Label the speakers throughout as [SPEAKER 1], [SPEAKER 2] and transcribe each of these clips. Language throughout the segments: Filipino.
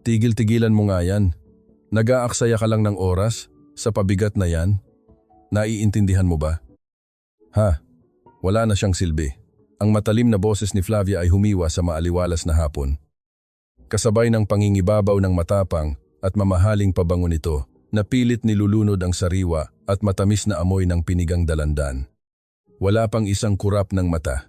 [SPEAKER 1] Tigil-tigilan mo nga yan. Nag-aaksaya ka lang ng oras sa pabigat na yan. Naiintindihan mo ba? Ha, wala na siyang silbi. Ang matalim na boses ni Flavia ay humiwa sa maaliwalas na hapon. Kasabay ng pangingibabaw ng matapang at mamahaling pabango nito, na pilit nilulunod ang sariwa at matamis na amoy ng pinigang dalandan. Wala pang isang kurap ng mata.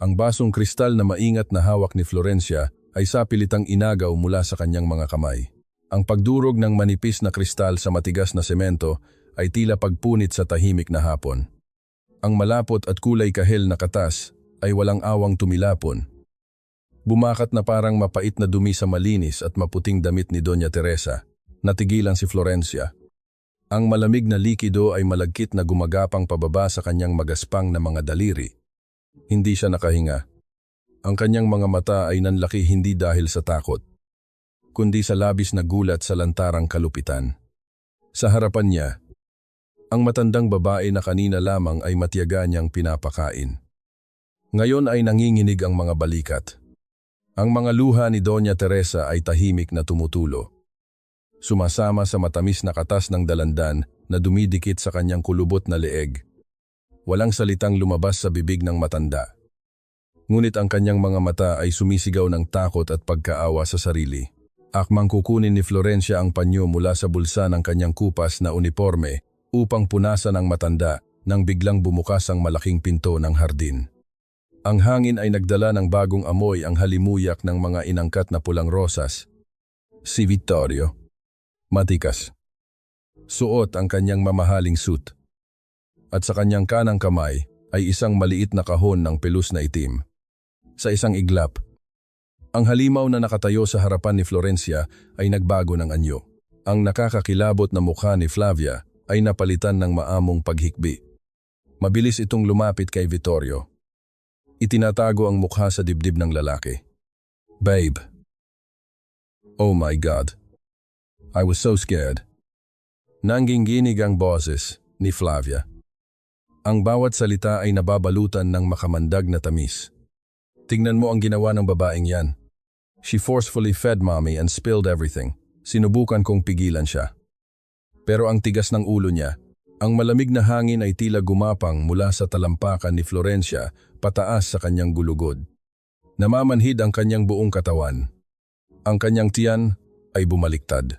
[SPEAKER 1] Ang basong kristal na maingat na hawak ni Florencia ay sapilitang inagaw mula sa kanyang mga kamay. Ang pagdurog ng manipis na kristal sa matigas na semento ay tila pagpunit sa tahimik na hapon. Ang malapot at kulay kahel na katas ay walang awang tumilapon. Bumakat na parang mapait na dumi sa malinis at maputing damit ni Doña Teresa. Natigilan si Florencia. Ang malamig na likido ay malagkit na gumagapang pababa sa kanyang magaspang na mga daliri. Hindi siya nakahinga. Ang kanyang mga mata ay nanlaki hindi dahil sa takot, kundi sa labis na gulat sa lantarang kalupitan. Sa harapan niya, ang matandang babae na kanina lamang ay matiyaga niyang pinapakain. Ngayon ay nanginginig ang mga balikat. Ang mga luha ni Doña Teresa ay tahimik na tumutulo. Sumasama sa matamis na katas ng dalandan na dumidikit sa kanyang kulubot na leeg. Walang salitang lumabas sa bibig ng matanda. Ngunit ang kanyang mga mata ay sumisigaw ng takot at pagkaawa sa sarili. Akmang kukunin ni Florencia ang panyo mula sa bulsa ng kanyang kupas na uniforme upang punasan ang matanda nang biglang bumukas ang malaking pinto ng hardin. Ang hangin ay nagdala ng bagong amoy ang halimuyak ng mga inangkat na pulang rosas. Si Vittorio. Matikas. Suot ang kanyang mamahaling suit. At sa kanyang kanang kamay ay isang maliit na kahon ng pelus na itim. Sa isang iglap, ang halimaw na nakatayo sa harapan ni Florencia ay nagbago ng anyo. Ang nakakakilabot na mukha ni Flavia ay napalitan ng maamong paghikbi. Mabilis itong lumapit kay Vittorio. Itinatago ang mukha sa dibdib ng lalaki. Babe. Oh my God. I was so scared. Nangginginig ang boses ni Flavia. Ang bawat salita ay nababalutan ng makamandag na tamis. Tingnan mo ang ginawa ng babaeng yan. She forcefully fed mommy and spilled everything. Sinubukan kong pigilan siya. Pero ang tigas ng ulo niya, ang malamig na hangin ay tila gumapang mula sa talampakan ni Florencia pataas sa kanyang gulugod. Namamanhid ang kanyang buong katawan. Ang kanyang tiyan ay bumaliktad.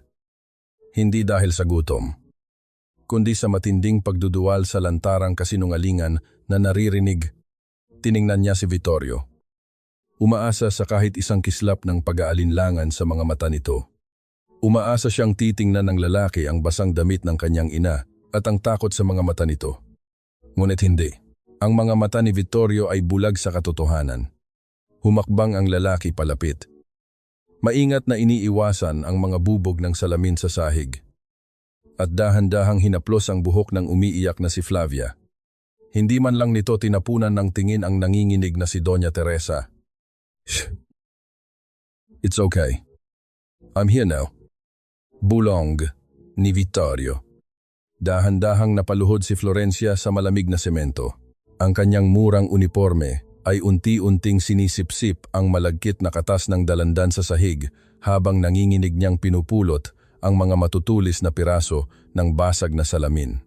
[SPEAKER 1] Hindi dahil sa gutom, kundi sa matinding pagduduwal sa lantarang kasinungalingan na naririnig. Tiningnan niya si Vittorio. Umaasa sa kahit isang kislap ng pag-aalinlangan sa mga mata nito. Umaasa siyang titingnan ng lalaki ang basang damit ng kanyang ina at ang takot sa mga mata nito. Ngunit hindi. Ang mga mata ni Vittorio ay bulag sa katotohanan. Humakbang ang lalaki palapit. Maingat na iniiwasan ang mga bubog ng salamin sa sahig. At dahan-dahang hinaplos ang buhok ng umiiyak na si Flavia. Hindi man lang nito tinapunan ng tingin ang nanginginig na si Doña Teresa. Shh. It's okay. I'm here now. Bulong ni Vittorio. Dahan-dahang napaluhod si Florencia sa malamig na semento. Ang kanyang murang uniforme ay unti-unting sinisipsip ang malagkit na katas ng dalandan sa sahig habang nanginginig niyang pinupulot ang mga matutulis na piraso ng basag na salamin.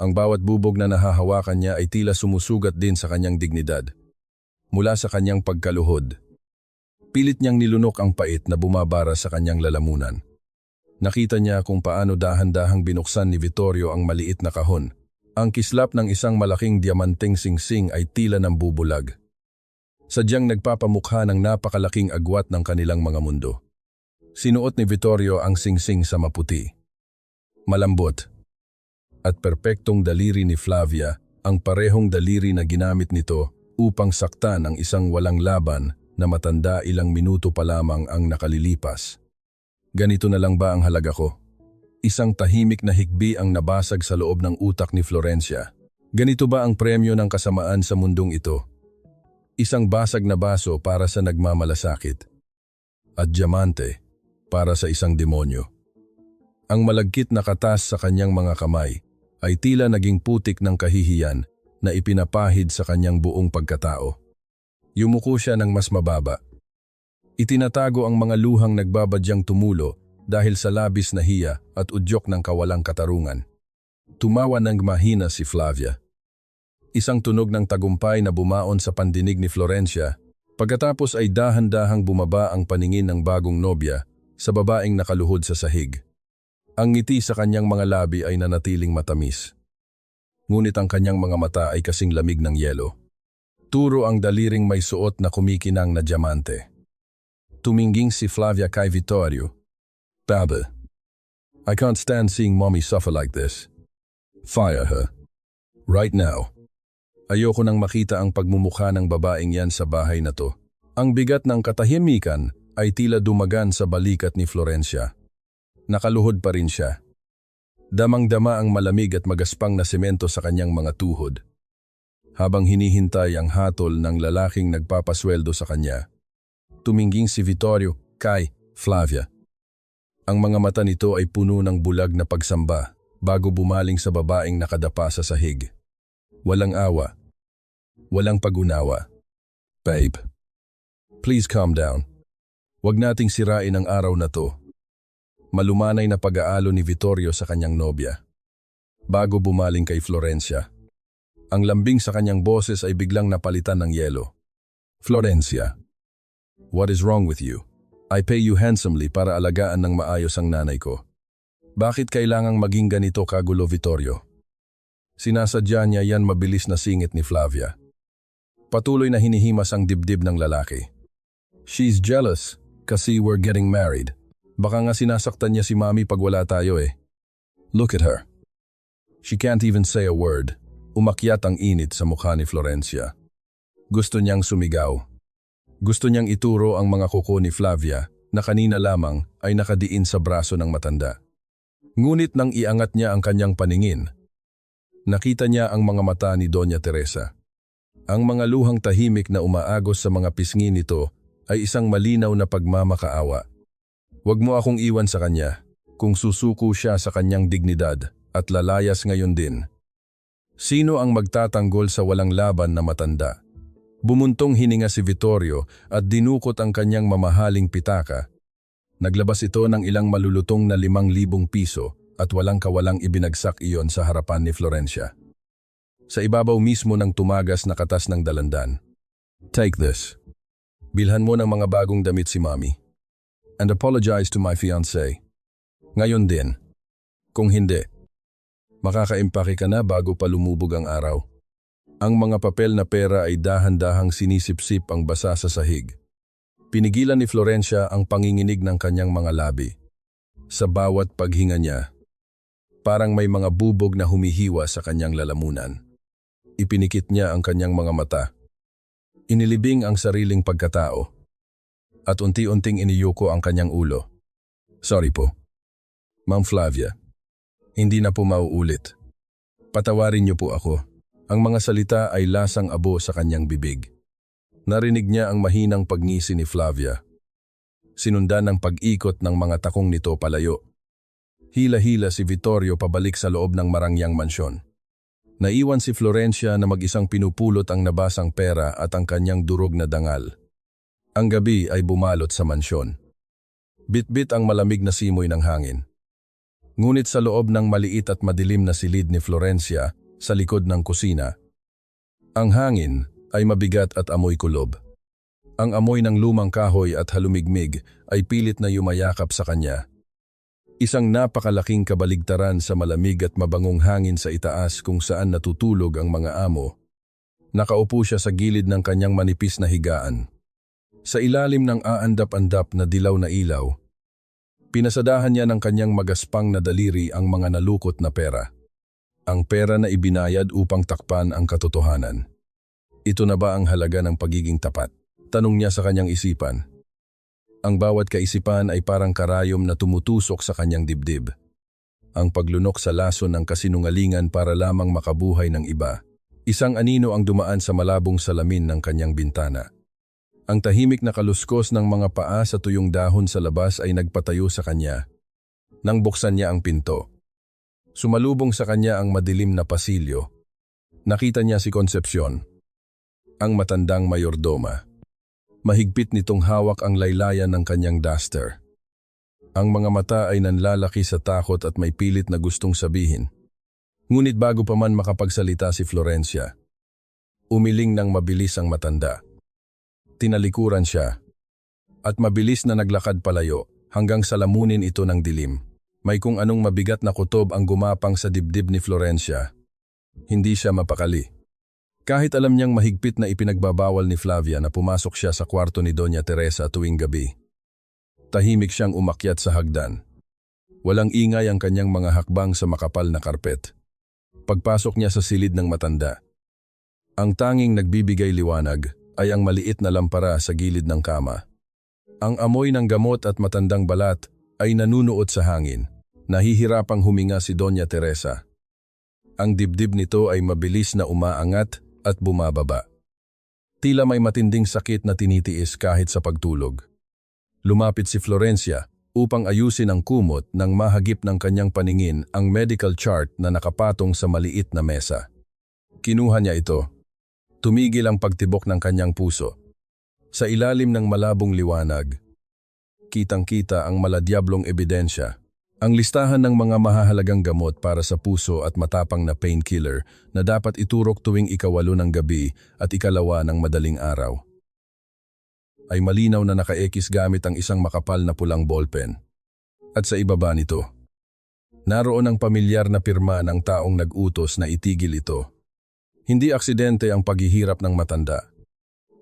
[SPEAKER 1] Ang bawat bubog na nahahawakan niya ay tila sumusugat din sa kanyang dignidad. Mula sa kanyang pagkaluhod, pilit niyang nilunok ang pait na bumabara sa kanyang lalamunan. Nakita niya kung paano dahan-dahang binuksan ni Vittorio ang maliit na kahon. Ang kislap ng isang malaking diamanteng singsing ay tila ng bubulag. Sadyang nagpapamukha ng napakalaking agwat ng kanilang mga mundo. Sinuot ni Vittorio ang singsing sa maputi. Malambot. At perpektong daliri ni Flavia ang parehong daliri na ginamit nito upang saktan ang isang walang laban na matanda ilang minuto pa lamang ang nakalilipas. Ganito na lang ba ang halaga ko? Isang tahimik na hikbi ang nabasag sa loob ng utak ni Florencia. Ganito ba ang premyo ng kasamaan sa mundong ito? Isang basag na baso para sa nagmamalasakit. At diamante para sa isang demonyo. Ang malagkit na katas sa kanyang mga kamay ay tila naging putik ng kahihiyan na ipinapahid sa kanyang buong pagkatao. Yumuko siya ng mas mababa. Itinatago ang mga luhang nagbabadyang tumulo dahil sa labis na hiya at udyok ng kawalang katarungan. Tumawa ng mahina si Flavia. Isang tunog ng tagumpay na bumaon sa pandinig ni Florencia. Pagkatapos ay dahan-dahang bumaba ang paningin ng bagong nobya sa babaeng nakaluhod sa sahig. Ang ngiti sa kanyang mga labi ay nanatiling matamis. Ngunit ang kanyang mga mata ay kasing lamig ng yelo. Turo ang daliring may suot na kumikinang na diamante. Tuminging si Flavia kay Vittorio. "Babe, I can't stand seeing mommy suffer like this. Fire her. Right now." Ayoko nang makita ang pagmumukha ng babaeng yan sa bahay na to. Ang bigat ng katahimikan ay tila dumagan sa balikat ni Florencia. Nakaluhod pa rin siya. Damang-dama ang malamig at magaspang na semento sa kanyang mga tuhod. Habang hinihintay ang hatol ng lalaking nagpapasweldo sa kanya, tuminging si Vittorio kay Flavia. Ang mga mata nito ay puno ng bulag na pagsamba bago bumaling sa babaeng nakadapa sa sahig. Walang awa. Walang pag-unawa. "Babe, please calm down. Huwag nating sirain ang araw na to." Malumanay na pag-aalo ni Vittorio sa kanyang nobya. Bago bumaling kay Florencia, ang lambing sa kanyang boses ay biglang napalitan ng yelo. "Florencia, what is wrong with you? I pay you handsomely para alagaan ng maayos ang nanay ko. Bakit kailangang maging ganito kagulo, Vittorio?" Sinasadya niya yan mabilis na singit ni Flavia. Patuloy na hinihimas ang dibdib ng lalaki. "She's jealous kasi we're getting married. Baka nga sinasaktan niya si mami pag wala tayo eh. Look at her. She can't even say a word." Umakyat ang init sa mukha ni Florencia. Gusto niyang sumigaw. Gusto niyang ituro ang mga kuko ni Flavia na kanina lamang ay nakadiin sa braso ng matanda. Ngunit nang iangat niya ang kanyang paningin, nakita niya ang mga mata ni Doña Teresa. Ang mga luhang tahimik na umaagos sa mga pisngi nito ay isang malinaw na pagmamakaawa. "Huwag mo akong iwan sa kanya kung susuko siya sa kanyang dignidad at lalayas ngayon din." Sino ang magtatanggol sa walang laban na matanda? Bumuntong hininga si Vittorio at dinukot ang kanyang mamahaling pitaka. Naglabas ito ng ilang malulutong na 5,000 piso at walang kawalang ibinagsak iyon sa harapan ni Florencia. Sa ibabaw mismo ng tumagas na katas ng dalandan. "Take this. Bilhan mo ng mga bagong damit si Mommy. And apologize to my fiancé. Ngayon din. Kung hindi, makakaimpake ka na bago pa lumubog ang araw." Ang mga papel na pera ay dahan-dahang sinisipsip ang basa sa sahig. Pinigilan ni Florencia ang panginginig ng kanyang mga labi. Sa bawat paghinga niya, parang may mga bubog na humihiwa sa kanyang lalamunan. Ipinikit niya ang kanyang mga mata. Inilibing ang sariling pagkatao. At unti-unting iniyuko ang kanyang ulo. "Sorry po, Ma'am Flavia. Hindi na po mauulit. Patawarin niyo po ako." Ang mga salita ay lasang abo sa kanyang bibig. Narinig niya ang mahinang pagngisi ni Flavia. Sinundan ng pag-ikot ng mga takong nito palayo. Hila-hila si Vittorio pabalik sa loob ng marangyang mansyon. Naiwan si Florencia na mag-isang pinupulot ang nabasang pera at ang kanyang durog na dangal. Ang gabi ay bumalot sa mansyon. Bit-bit ang malamig na simoy ng hangin. Ngunit sa loob ng maliit at madilim na silid ni Florencia, sa likod ng kusina, ang hangin ay mabigat at amoy kulob. Ang amoy ng lumang kahoy at halumigmig ay pilit na yumayakap sa kanya. Isang napakalaking kabaligtaran sa malamig at mabangong hangin sa itaas kung saan natutulog ang mga amo. Nakaupo siya sa gilid ng kanyang manipis na higaan. Sa ilalim ng aandap-andap na dilaw na ilaw, pinasadahan niya ng kanyang magaspang na daliri ang mga nalukot na pera. Ang pera na ibinayad upang takpan ang katotohanan. Ito na ba ang halaga ng pagiging tapat? Tanong niya sa kanyang isipan. Ang bawat kaisipan ay parang karayom na tumutusok sa kanyang dibdib. Ang paglunok sa lason ng kasinungalingan para lamang makabuhay ng iba. Isang anino ang dumaan sa malabong salamin ng kanyang bintana. Ang tahimik na kaluskos ng mga paa sa tuyong dahon sa labas ay nagpatayo sa kanya. Nang buksan niya ang pinto, sumalubong sa kanya ang madilim na pasilyo. Nakita niya si Concepcion, ang matandang mayordoma. Mahigpit nitong hawak ang laylayan ng kanyang duster. Ang mga mata ay nanlalaki sa takot at may pilit na gustong sabihin. Ngunit bago pa man makapagsalita si Florencia, umiling ng mabilis ang matanda. Tinalikuran siya at mabilis na naglakad palayo hanggang salamunin ito ng dilim. May kung anong mabigat na kutob ang gumapang sa dibdib ni Florencia. Hindi siya mapakali. Kahit alam niyang mahigpit na ipinagbabawal ni Flavia na pumasok siya sa kwarto ni Doña Teresa tuwing gabi. Tahimik siyang umakyat sa hagdan. Walang ingay ang kanyang mga hakbang sa makapal na karpet. Pagpasok niya sa silid ng matanda, ang tanging nagbibigay liwanag ay ang maliit na lampara sa gilid ng kama. Ang amoy ng gamot at matandang balat ay nanunuot sa hangin. Nahihirapang huminga si Doña Teresa. Ang dibdib nito ay mabilis na umaangat at bumababa. Tila may matinding sakit na tinitiis kahit sa pagtulog. Lumapit si Florencia upang ayusin ang kumot nang mahagip ng kanyang paningin ang medical chart na nakapatong sa maliit na mesa. Kinuha niya ito. Tumigil ang pagtibok ng kanyang puso. Sa ilalim ng malabong liwanag, kitang-kita ang maladyablong ebidensya. Ang listahan ng mga mahahalagang gamot para sa puso at matapang na painkiller na dapat iturok tuwing ika-8 ng gabi at ika-2 ng madaling araw. Ay malinaw na nakaekis gamit ang isang makapal na pulang ballpen. At sa ibaba nito, naroon ang pamilyar na pirma ng taong nag-utos na itigil ito. Hindi aksidente ang paghihirap ng matanda.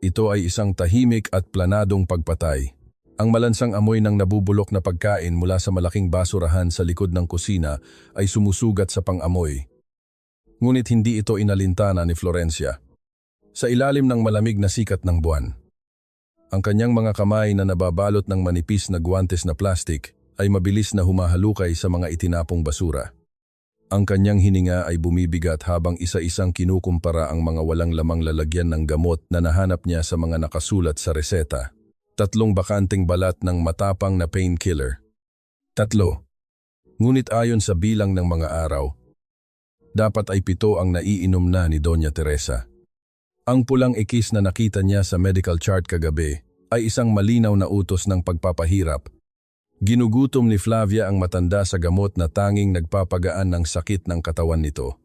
[SPEAKER 1] Ito ay isang tahimik at planadong pagpatay. Ang malansang amoy ng nabubulok na pagkain mula sa malaking basurahan sa likod ng kusina ay sumusugat sa pang-amoy. Ngunit hindi ito inalintana ni Florencia. Sa ilalim ng malamig na sikat ng buwan, ang kanyang mga kamay na nababalot ng manipis na guwantes na plastik ay mabilis na humahalukay sa mga itinapong basura. Ang kanyang hininga ay bumibigat habang isa-isang kinukumpara ang mga walang lamang lalagyan ng gamot na nahanap niya sa mga nakasulat sa reseta. 3 bakanting balat ng matapang na painkiller. 3. Ngunit ayon sa bilang ng mga araw, dapat ay 7 ang naiinom na ni Doña Teresa. Ang pulang ekis na nakita niya sa medical chart kagabi ay isang malinaw na utos ng pagpapahirap. Ginugutom ni Flavia ang matanda sa gamot na tanging nagpapagaan ng sakit ng katawan nito.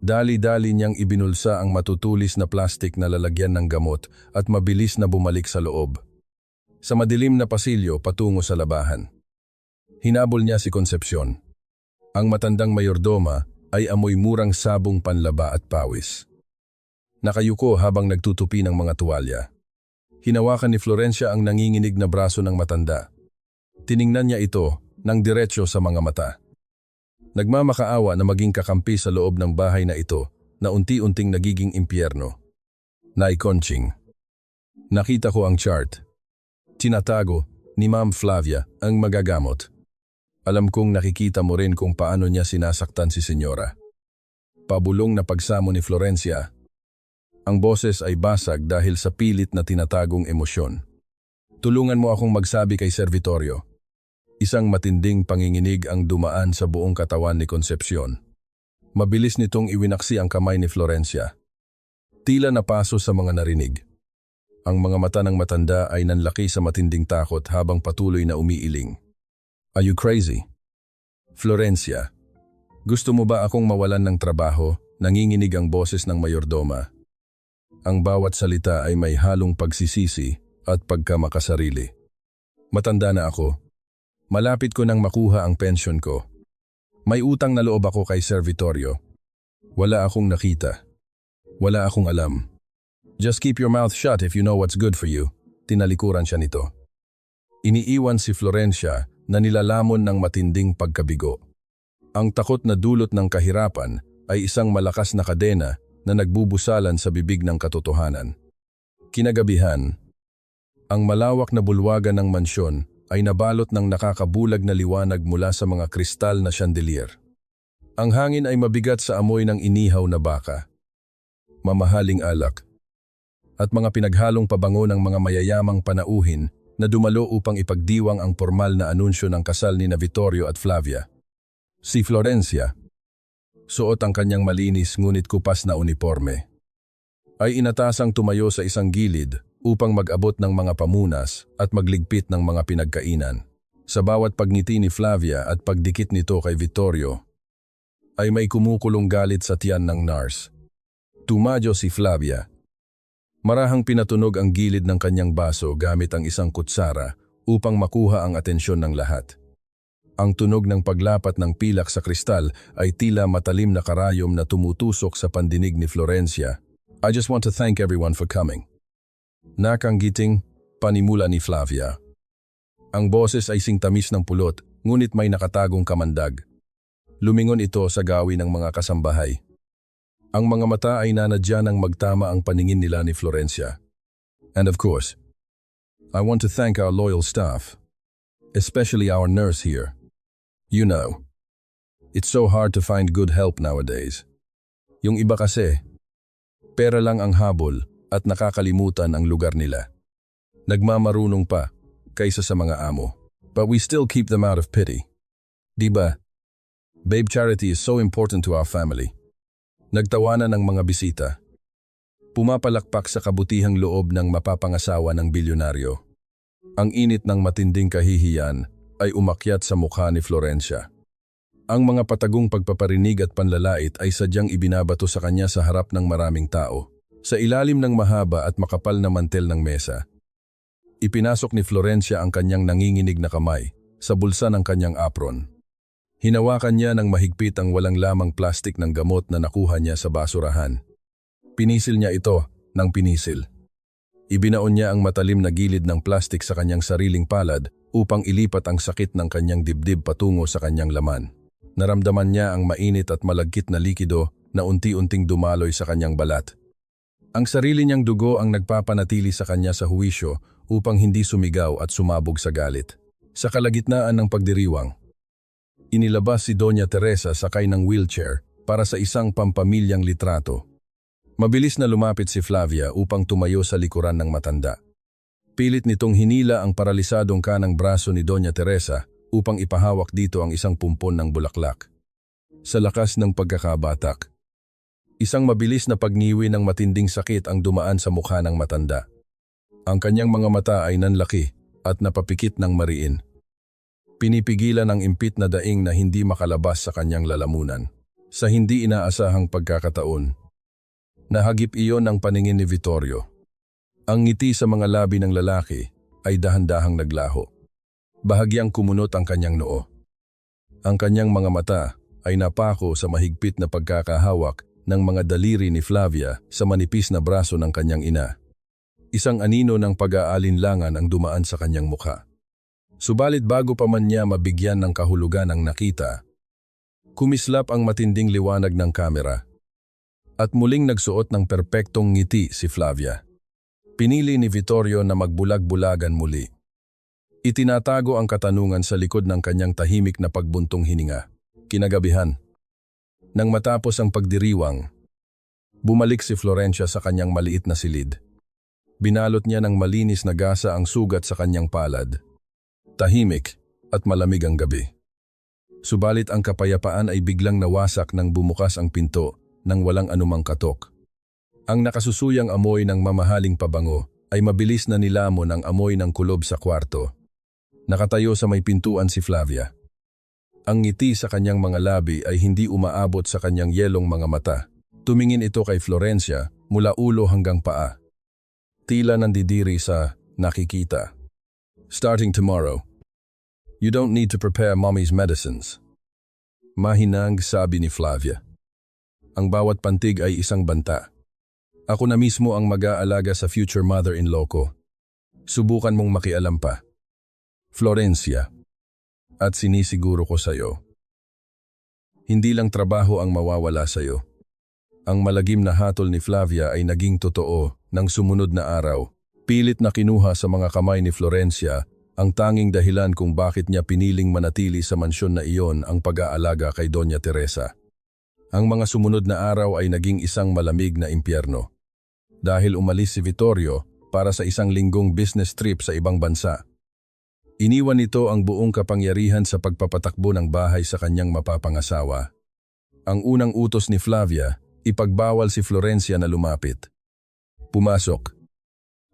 [SPEAKER 1] Dali-dali niyang ibinulsa ang matutulis na plastik na lalagyan ng gamot at mabilis na bumalik sa loob. Sa madilim na pasilyo patungo sa labahan. Hinabol niya si Concepcion. Ang matandang mayordoma ay amoy murang sabong panlaba at pawis. Nakayuko habang nagtutupi ng mga tuwalya. Hinawakan ni Florencia ang nanginginig na braso ng matanda. Tiningnan niya ito nang diretsyo sa mga mata. Nagmamakaawa na maging kakampi sa loob ng bahay na ito na unti-unting nagiging impyerno. Nay Conching. Nakita ko ang chart. Tinatago ni Ma'am Flavia ang magagamot. Alam kong nakikita mo rin kung paano niya sinasaktan si Senyora. Pabulong na pagsamo ni Florencia. Ang boses ay basag dahil sa pilit na tinatagong emosyon. Tulungan mo akong magsabi kay Servitorio. Isang matinding panginginig ang dumaan sa buong katawan ni Concepcion. Mabilis nitong iwinaksi ang kamay ni Florencia. Tila napaso sa mga narinig. Ang mga mata ng matanda ay nanlaki sa matinding takot habang patuloy na umiiling. Are you crazy? Florencia, gusto mo ba akong mawalan ng trabaho? Nanginginig ang boses ng mayordoma. Ang bawat salita ay may halong pagsisisi at pagkamakasarili. Matanda na ako. Malapit ko nang makuha ang pensyon ko. May utang na loob ako kay Servitorio. Wala akong nakita. Wala akong alam. Just keep your mouth shut if you know what's good for you. Tinalikuran siya nito. Iniiwan si Florencia na nilalamon ng matinding pagkabigo. Ang takot na dulot ng kahirapan ay isang malakas na kadena na nagbubusalan sa bibig ng katotohanan. Kinagabihan, ang malawak na bulwagan ng mansyon ay nabalot ng nakakabulag na liwanag mula sa mga kristal na chandelier. Ang hangin ay mabigat sa amoy ng inihaw na baka, mamahaling alak, at mga pinaghalong pabango ng mga mayayamang panauhin na dumalo upang ipagdiwang ang formal na anunsyo ng kasal ni Vittorio at Flavia. Si Florencia, suot ang kanyang malinis ngunit kupas na uniforme, ay inatasang tumayo sa isang gilid upang mag-abot ng mga pamunas at magligpit ng mga pinagkainan. Sa bawat pagngiti ni Flavia at pagdikit nito kay Vittorio, ay may kumukulong galit sa tiyan ng nurse. Tumadyo si Flavia. Marahang pinatunog ang gilid ng kanyang baso gamit ang isang kutsara upang makuha ang atensyon ng lahat. Ang tunog ng paglapat ng pilak sa kristal ay tila matalim na karayom na tumutusok sa pandinig ni Florencia. I just want to thank everyone for coming. Nakanggiting panimula ni Flavia. Ang boses ay singtamis ng pulot, ngunit may nakatagong kamandag. Lumingon ito sa gawi ng mga kasambahay. Ang mga mata ay nanadya ng magtama ang paningin nila ni Florencia. And of course, I want to thank our loyal staff, especially our nurse here. You know, it's so hard to find good help nowadays. Yung iba kasi, pera lang ang habol at nakakalimutan ang lugar nila. Nagmamarunong pa kaysa sa mga amo. But we still keep them out of pity. Diba? Babe Charity is so important to our family. Nagtawanan ng mga bisita. Pumapalakpak sa kabutihang loob ng mapapangasawa ng bilyonaryo. Ang init ng matinding kahihiyan ay umakyat sa mukha ni Florencia. Ang mga patagong pagpaparinig at panlalait ay sadyang ibinabato sa kanya sa harap ng maraming tao. Sa ilalim ng mahaba at makapal na mantel ng mesa, ipinasok ni Florencia ang kanyang nanginginig na kamay sa bulsa ng kanyang apron. Hinawakan niya ng mahigpit ang walang lamang plastik ng gamot na nakuha niya sa basurahan. Pinisil niya ito ng pinisil. Ibinaon niya ang matalim na gilid ng plastik sa kanyang sariling palad upang ilipat ang sakit ng kanyang dibdib patungo sa kanyang laman. Naramdaman niya ang mainit at malagkit na likido na unti-unting dumaloy sa kanyang balat. Ang sarili niyang dugo ang nagpapanatili sa kanya sa huwisyo upang hindi sumigaw at sumabog sa galit. Sa kalagitnaan ng pagdiriwang, inilabas si Doña Teresa sakay ng wheelchair para sa isang pampamilyang litrato. Mabilis na lumapit si Flavia upang tumayo sa likuran ng matanda. Pilit nitong hinila ang paralisadong kanang braso ni Doña Teresa upang ipahawak dito ang isang pumpon ng bulaklak. Sa lakas ng pagkakabatak, isang mabilis na pagniwi ng matinding sakit ang dumaan sa mukha ng matanda. Ang kanyang mga mata ay nanlaki at napapikit ng mariin. Pinipigilan ang impit na daing na hindi makalabas sa kanyang lalamunan. Sa hindi inaasahang pagkakataon, nahagip iyon ang paningin ni Vittorio. Ang ngiti sa mga labi ng lalaki ay dahan-dahang naglaho. Bahagyang kumunot ang kanyang noo. Ang kanyang mga mata ay napako sa mahigpit na pagkakahawak ng mga daliri ni Flavia sa manipis na braso ng kanyang ina. Isang anino ng pag-aalinlangan ang dumaan sa kanyang mukha. Subalit bago pa man niya mabigyan ng kahulugan ang nakita, kumislap ang matinding liwanag ng kamera at muling nagsuot ng perpektong ngiti si Flavia. Pinili ni Vittorio na magbulag-bulagan muli. Itinatago ang katanungan sa likod ng kanyang tahimik na pagbuntong hininga. Kinagabihan, nang matapos ang pagdiriwang, bumalik si Florencia sa kanyang maliit na silid. Binalot niya ng malinis na gasa ang sugat sa kanyang palad. Tahimik at malamig ang gabi. Subalit ang kapayapaan ay biglang nawasak nang bumukas ang pinto nang walang anumang katok. Ang nakasusuyang amoy ng mamahaling pabango ay mabilis na nilamon ang amoy ng kulob sa kwarto. Nakatayo sa may pintuan si Flavia. Ang ngiti sa kanyang mga labi ay hindi umaabot sa kanyang yelong mga mata. Tumingin ito kay Florencia mula ulo hanggang paa. Tila nandidiri sa nakikita. Starting tomorrow, you don't need to prepare mommy's medicines. Mahinang sabi ni Flavia. Ang bawat pantig ay isang banta. Ako na mismo ang mag-aalaga sa future mother-in-law ko. Subukan mong makialam pa. Florencia. At sinisiguro ko sa'yo. Hindi lang trabaho ang mawawala sa'yo. Ang malagim na hatol ni Flavia ay naging totoo nang sumunod na araw. Pilit na kinuha sa mga kamay ni Florencia ang tanging dahilan kung bakit niya piniling manatili sa mansyon na iyon ang pag-aalaga kay Doña Teresa. Ang mga sumunod na araw ay naging isang malamig na impyerno. Dahil umalis si Vittorio para sa isang linggong business trip sa ibang bansa. Iniwan nito ang buong kapangyarihan sa pagpapatakbo ng bahay sa kanyang mapapangasawa. Ang unang utos ni Flavia, ipagbawal si Florencia na lumapit. Pumasok.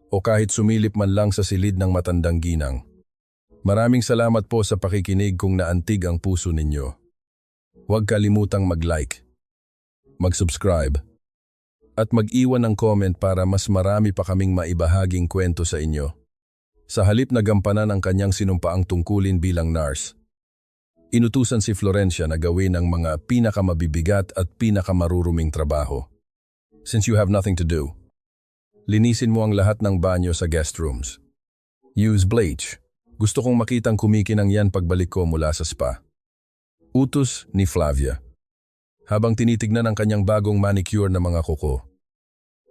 [SPEAKER 1] o kahit sumilip man lang sa silid ng matandang ginang. Maraming salamat po sa pakikinig kung naantig ang puso ninyo. Huwag kalimutang mag-like, mag-subscribe, at mag-iwan ng comment para mas marami pa kaming maibahaging kwento sa inyo. Sa halip na gampanan ang kanyang sinumpaang tungkulin bilang nurse, inutusan si Florencia na gawin ang mga pinakamabibigat at pinakamaruruming trabaho. Since you have nothing to do, linisin mo ang lahat ng banyo sa guest rooms. Use bleach. Gusto kong makitang kumikinang yan pagbalik ko mula sa spa. Utos ni Flavia. Habang tinitignan ang kanyang bagong manicure na mga kuko.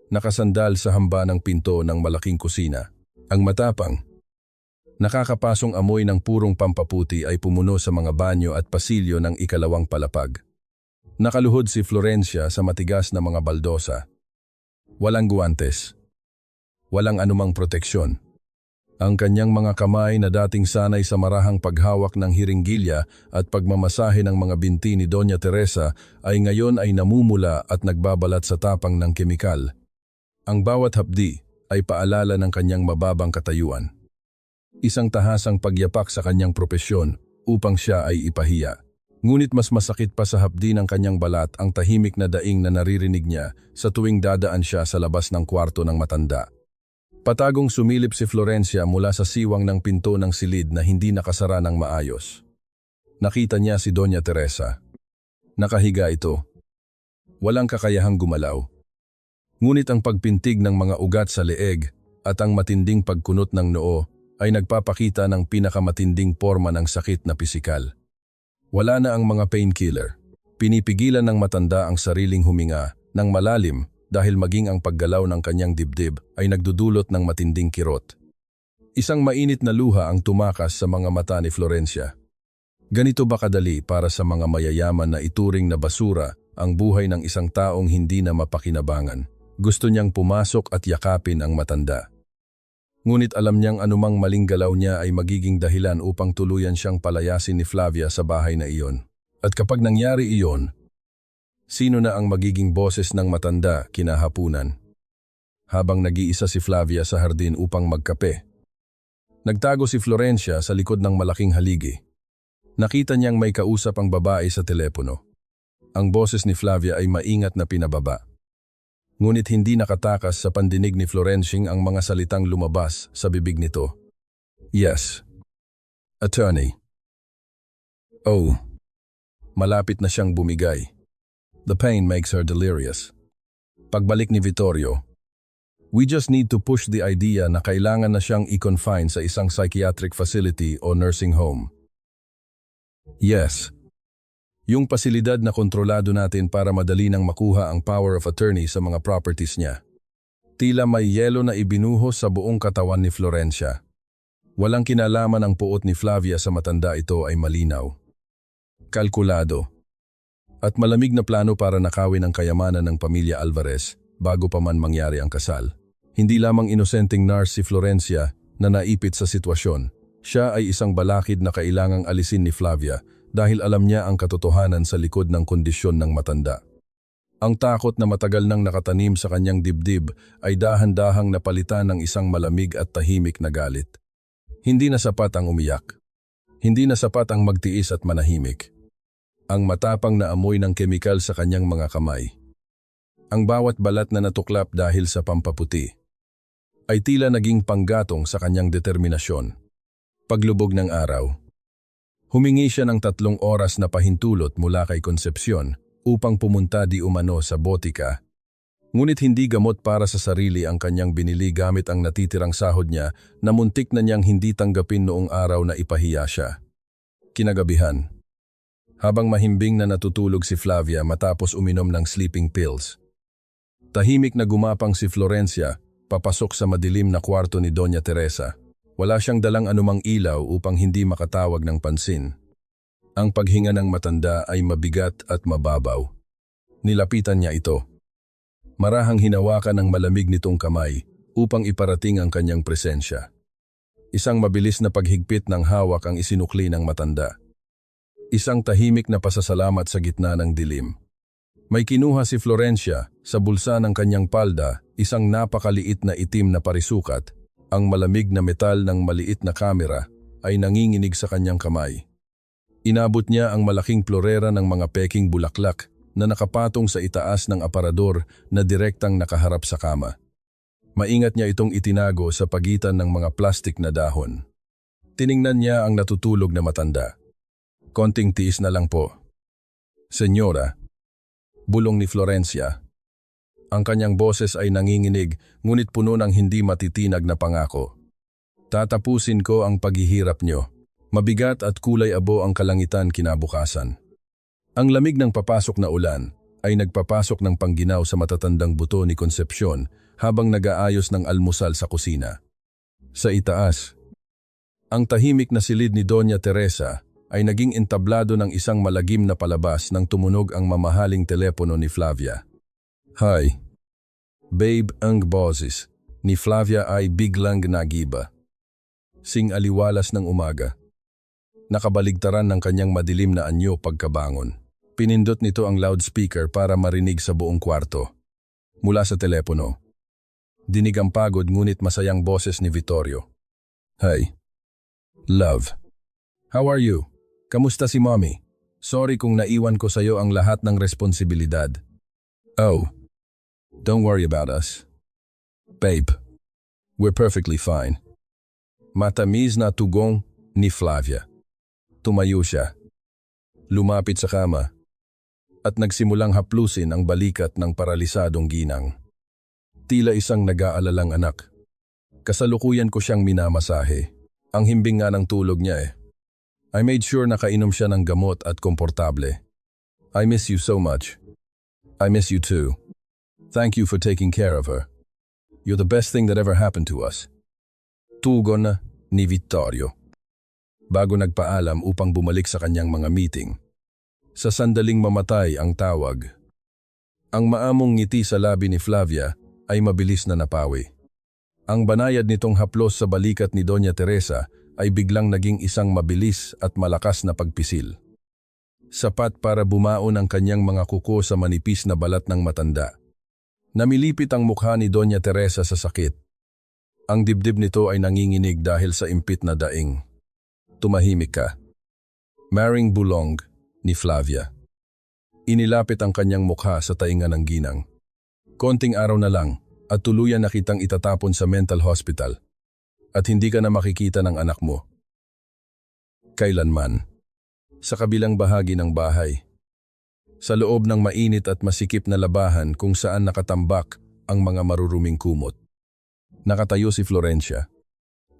[SPEAKER 1] Nakasandal sa hamba ng pinto ng malaking kusina. Ang matapang, nakakapasong amoy ng purong pampaputi ay pumuno sa mga banyo at pasilyo ng ikalawang palapag. Nakaluhod si Florencia sa matigas na mga baldosa. Walang guwantes. Walang anumang proteksyon. Ang kanyang mga kamay na dating sanay sa marahang paghawak ng hiringgilya at pagmamasahe ng mga binti ni Doña Teresa ay ngayon ay namumula at nagbabalat sa tapang ng kemikal. Ang bawat hapdi ay paalala ng kanyang mababang katayuan. Isang tahasang pagyapak sa kanyang propesyon upang siya ay ipahiya. Ngunit mas masakit pa sa hapdi ng kanyang balat ang tahimik na daing na naririnig niya sa tuwing dadaan siya sa labas ng kwarto ng matanda. Patagong sumilip si Florencia mula sa siwang ng pinto ng silid na hindi nakasara ng maayos. Nakita niya si Doña Teresa. Nakahiga ito. Walang kakayahang gumalaw. Ngunit ang pagpintig ng mga ugat sa leeg at ang matinding pagkunot ng noo ay nagpapakita ng pinakamatinding porma ng sakit na pisikal. Wala na ang mga painkiller. Pinipigilan ng matanda ang sariling huminga ng malalim dahil maging ang paggalaw ng kanyang dibdib ay nagdudulot ng matinding kirot. Isang mainit na luha ang tumakas sa mga mata ni Florencia. Ganito ba kadali para sa mga mayayaman na ituring na basura ang buhay ng isang taong hindi na mapakinabangan? Gusto niyang pumasok at yakapin ang matanda. Ngunit alam niyang anumang maling galaw niya ay magiging dahilan upang tuluyan siyang palayasin ni Flavia sa bahay na iyon. At kapag nangyari iyon, sino na ang magiging boses ng matanda kinahapunan? Habang nag-iisa si Flavia sa hardin upang magkape, nagtago si Florencia sa likod ng malaking haligi. Nakita niyang may kausap ang babae sa telepono. Ang boses ni Flavia ay maingat na pinababa. Ngunit hindi nakatakas sa pandinig ni Florencia ang mga salitang lumabas sa bibig nito. Yes. Attorney. Oh. Malapit na siyang bumigay. The pain makes her delirious. Pagbalik ni Vittorio, we just need to push the idea na kailangan na siyang i-confine sa isang psychiatric facility o nursing home. Yes. Yung pasilidad na kontrolado natin para madali nang makuha ang power of attorney sa mga properties niya. Tila may yelo na ibinuhos sa buong katawan ni Florencia. Walang kinalaman ang puot ni Flavia sa matanda ito ay malinaw. Kalkulado. At malamig na plano para nakawin ang kayamanan ng pamilya Alvarez bago pa man mangyari ang kasal. Hindi lamang inosenteng nurse si Florencia na naipit sa sitwasyon. Siya ay isang balakid na kailangang alisin ni Flavia dahil alam niya ang katotohanan sa likod ng kondisyon ng matanda. Ang takot na matagal nang nakatanim sa kanyang dibdib ay dahan-dahang napalitan ng isang malamig at tahimik na galit. Hindi na sapat ang umiyak. Hindi na sapat ang magtiis at manahimik. Ang matapang na amoy ng kemikal sa kanyang mga kamay. Ang bawat balat na natuklap dahil sa pampaputi ay tila naging panggatong sa kanyang determinasyon. Paglubog ng araw, humingi siya ng 3 oras na pahintulot mula kay Concepcion upang pumunta di umano sa botika. Ngunit hindi gamot para sa sarili ang kanyang binili gamit ang natitirang sahod niya na muntik na niyang hindi tanggapin noong araw na ipahiya siya. Kinagabihan, habang mahimbing na natutulog si Flavia matapos uminom ng sleeping pills. Tahimik na gumapang si Florencia papasok sa madilim na kwarto ni Doña Teresa. Wala siyang dalang anumang ilaw upang hindi makatawag ng pansin. Ang paghinga ng matanda ay mabigat at mababaw. Nilapitan niya ito. Marahang hinawakan ng malamig nitong kamay upang iparating ang kanyang presensya. Isang mabilis na paghigpit ng hawak ang isinukli ng matanda. Isang tahimik na pasasalamat sa gitna ng dilim. May kinuha si Florencia sa bulsa ng kanyang palda, isang napakaliit na itim na parisukat. Ang malamig na metal ng maliit na kamera ay nanginginig sa kanyang kamay. Inabot niya ang malaking plorera ng mga peking bulaklak na nakapatong sa itaas ng aparador na direktang nakaharap sa kama. Maingat niya itong itinago sa pagitan ng mga plastik na dahon. Tiningnan niya ang natutulog na matanda. Konting tiis na lang po. Senyora, bulong ni Florencia. Ang kanyang boses ay nanginginig, ngunit puno ng hindi matitinag na pangako. Tatapusin ko ang paghihirap nyo. Mabigat at kulay abo ang kalangitan kinabukasan. Ang lamig ng papasok na ulan ay nagpapasok ng pangginaw sa matatandang buto ni Concepcion habang nag-aayos ng almusal sa kusina. Sa itaas, ang tahimik na silid ni Doña Teresa ay naging entablado ng isang malagim na palabas nang tumunog ang mamahaling telepono ni Flavia. Hi. Babe, ang boses ni Flavia ay biglang nagiba. Sing-aliwalas ng umaga. Nakabaligtaran ng kanyang madilim na anyo pagkabangon. Pinindot nito ang loudspeaker para marinig sa buong kwarto. Mula sa telepono, dinig ang pagod ngunit masayang boses ni Vittorio. Hi. Love. How are you? Kamusta si Mommy? Sorry kung naiwan ko sa'yo ang lahat ng responsibilidad. Oh. Don't worry about us. Babe, we're perfectly fine. Matamis na tugong ni Flavia. Tumayo siya. Lumapit sa kama. At nagsimulang haplusin ang balikat ng paralisadong ginang. Tila isang nag-aalalang anak. Kasalukuyan ko siyang minamasahe. Ang himbing nga ng tulog niya eh. I made sure nakainom siya ng gamot at komportable. I miss you so much. I miss you too. Thank you for taking care of her. You're the best thing that ever happened to us. Tugon ni Vittorio. Bago nagpaalam upang bumalik sa kanyang mga meeting. Sa sandaling mamatay ang tawag. Ang maamong ngiti sa labi ni Flavia ay mabilis na napawi. Ang banayad nitong haplos sa balikat ni Doña Teresa ay biglang naging isang mabilis at malakas na pagpisil. Sapat para bumaon ang kanyang mga kuko sa manipis na balat ng matanda. Namilipit ang mukha ni Doña Teresa sa sakit. Ang dibdib nito ay nanginginig dahil sa impit na daing. Tumahimik ka. Maring bulong ni Flavia. Inilapit ang kanyang mukha sa tainga ng ginang. Konting araw na lang at tuluyan na kitang itatapon sa mental hospital. At hindi ka na makikita ng anak mo. Kailanman. Sa kabilang bahagi ng bahay. Sa loob ng mainit at masikip na labahan kung saan nakatambak ang mga maruruming kumot. Nakatayo si Florencia.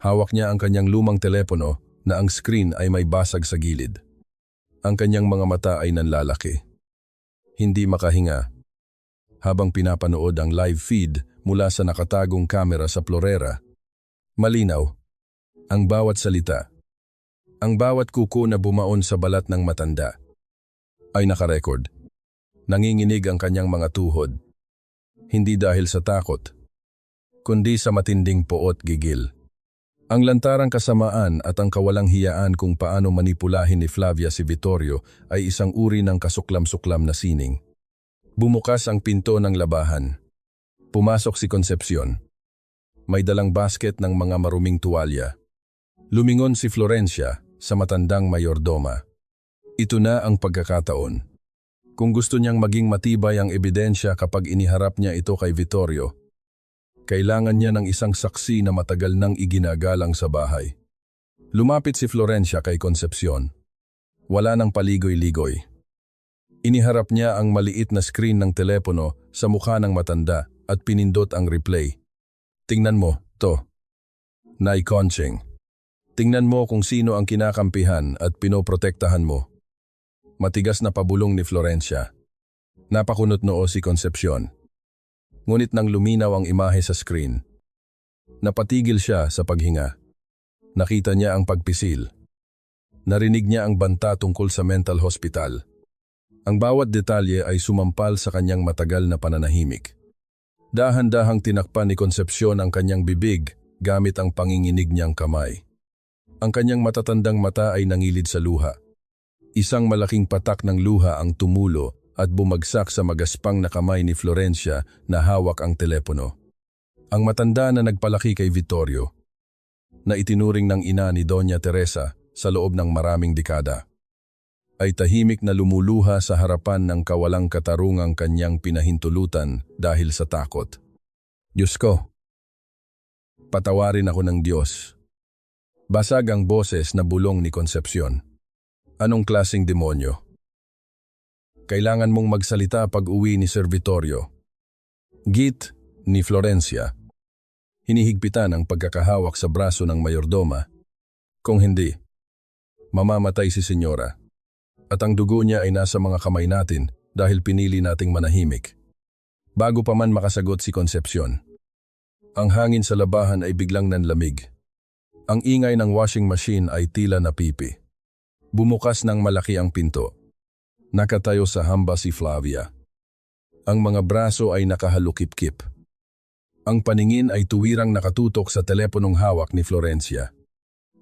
[SPEAKER 1] Hawak niya ang kanyang lumang telepono na ang screen ay may basag sa gilid. Ang kanyang mga mata ay nanlalaki. Hindi makahinga. Habang pinapanood ang live feed mula sa nakatagong kamera sa plorera. Malinaw. Ang bawat salita. Ang bawat kuko na bumaon sa balat ng matanda. Ay nakarecord. Nanginginig ang kanyang mga tuhod. Hindi dahil sa takot, kundi sa matinding poot gigil. Ang lantarang kasamaan at ang kawalang hiyaan kung paano manipulahin ni Flavia si Vittorio ay isang uri ng kasuklam-suklam na sining. Bumukas ang pinto ng labahan. Pumasok si Concepcion. May dalang basket ng mga maruming tuwalya. Lumingon si Florencia sa matandang mayordoma. Ito na ang pagkakataon. Kung gusto niyang maging matibay ang ebidensya kapag iniharap niya ito kay Vittorio, kailangan niya ng isang saksi na matagal nang iginagalang sa bahay. Lumapit si Florencia kay Concepcion. Wala nang paligoy-ligoy. Iniharap niya ang maliit na screen ng telepono sa mukha ng matanda at pinindot ang replay. Tingnan mo, to. Nay Conching. Tingnan mo kung sino ang kinakampihan at pinoprotektahan mo. Matigas na pabulong ni Florencia. Napakunot noo si Concepcion. Ngunit nang luminaw ang imahe sa screen, napatigil siya sa paghinga. Nakita niya ang pagpisil. Narinig niya ang banta tungkol sa mental hospital. Ang bawat detalye ay sumampal sa kanyang matagal na pananahimik. Dahan-dahang tinakpan ni Concepcion ang kanyang bibig gamit ang panginginig niyang kamay. Ang kanyang matatandang mata ay nangilid sa luha. Isang malaking patak ng luha ang tumulo at bumagsak sa magaspang na kamay ni Florencia na hawak ang telepono. Ang matanda na nagpalaki kay Vittorio, na itinuring ng ina ni Doña Teresa sa loob ng maraming dekada, ay tahimik na lumuluha sa harapan ng kawalang katarungang kanyang pinahintulutan dahil sa takot. Diyos ko, patawarin ako ng Diyos. Basag ang boses na bulong ni Concepcion. Anong klaseng demonyo? Kailangan mong magsalita pag uwi ni Sir Vittorio. Git ni Florencia. Hinihigpitan ang pagkakahawak sa braso ng mayordoma. Kung hindi, mamamatay si Senyora. At ang dugo niya ay nasa mga kamay natin dahil pinili nating manahimik. Bago pa man makasagot si Concepcion, ang hangin sa labahan ay biglang nanlamig. Ang ingay ng washing machine ay tila napipi. Bumukas ng malaki ang pinto. Nakatayo sa hamba si Flavia. Ang mga braso ay nakahalukip-kip. Ang paningin ay tuwirang nakatutok sa teleponong hawak ni Florencia.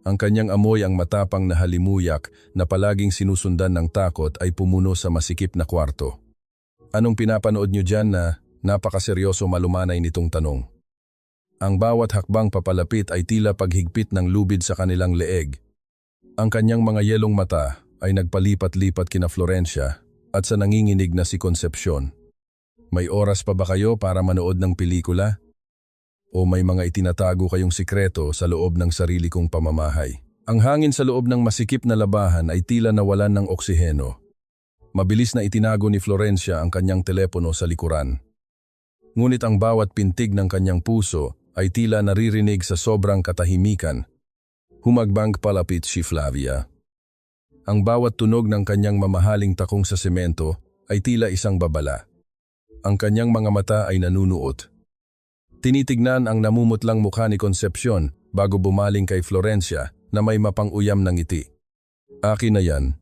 [SPEAKER 1] Ang kanyang amoy ang matapang na halimuyak na palaging sinusundan ng takot ay pumuno sa masikip na kwarto. Anong pinapanood niyo dyan na napakaseryoso malumanay nitong tanong? Ang bawat hakbang papalapit ay tila paghigpit ng lubid sa kanilang leeg. Ang kanyang mga yelong mata ay nagpalipat-lipat kina Florencia at sa nanginginig na si Concepcion. May oras pa ba kayo para manood ng pelikula? O may mga itinatago kayong sikreto sa loob ng sarili kong pamamahay? Ang hangin sa loob ng masikip na labahan ay tila nawalan ng oksiheno. Mabilis na itinago ni Florencia ang kanyang telepono sa likuran. Ngunit ang bawat pintig ng kanyang puso ay tila naririnig sa sobrang katahimikan. Humagbang palapit si Flavia. Ang bawat tunog ng kanyang mamahaling takong sa semento ay tila isang babala. Ang kanyang mga mata ay nanunuot. Tinitignan ang namumutlang mukha ni Concepcion bago bumaling kay Florencia na may mapang-uyam ng ngiti. Akin na yan.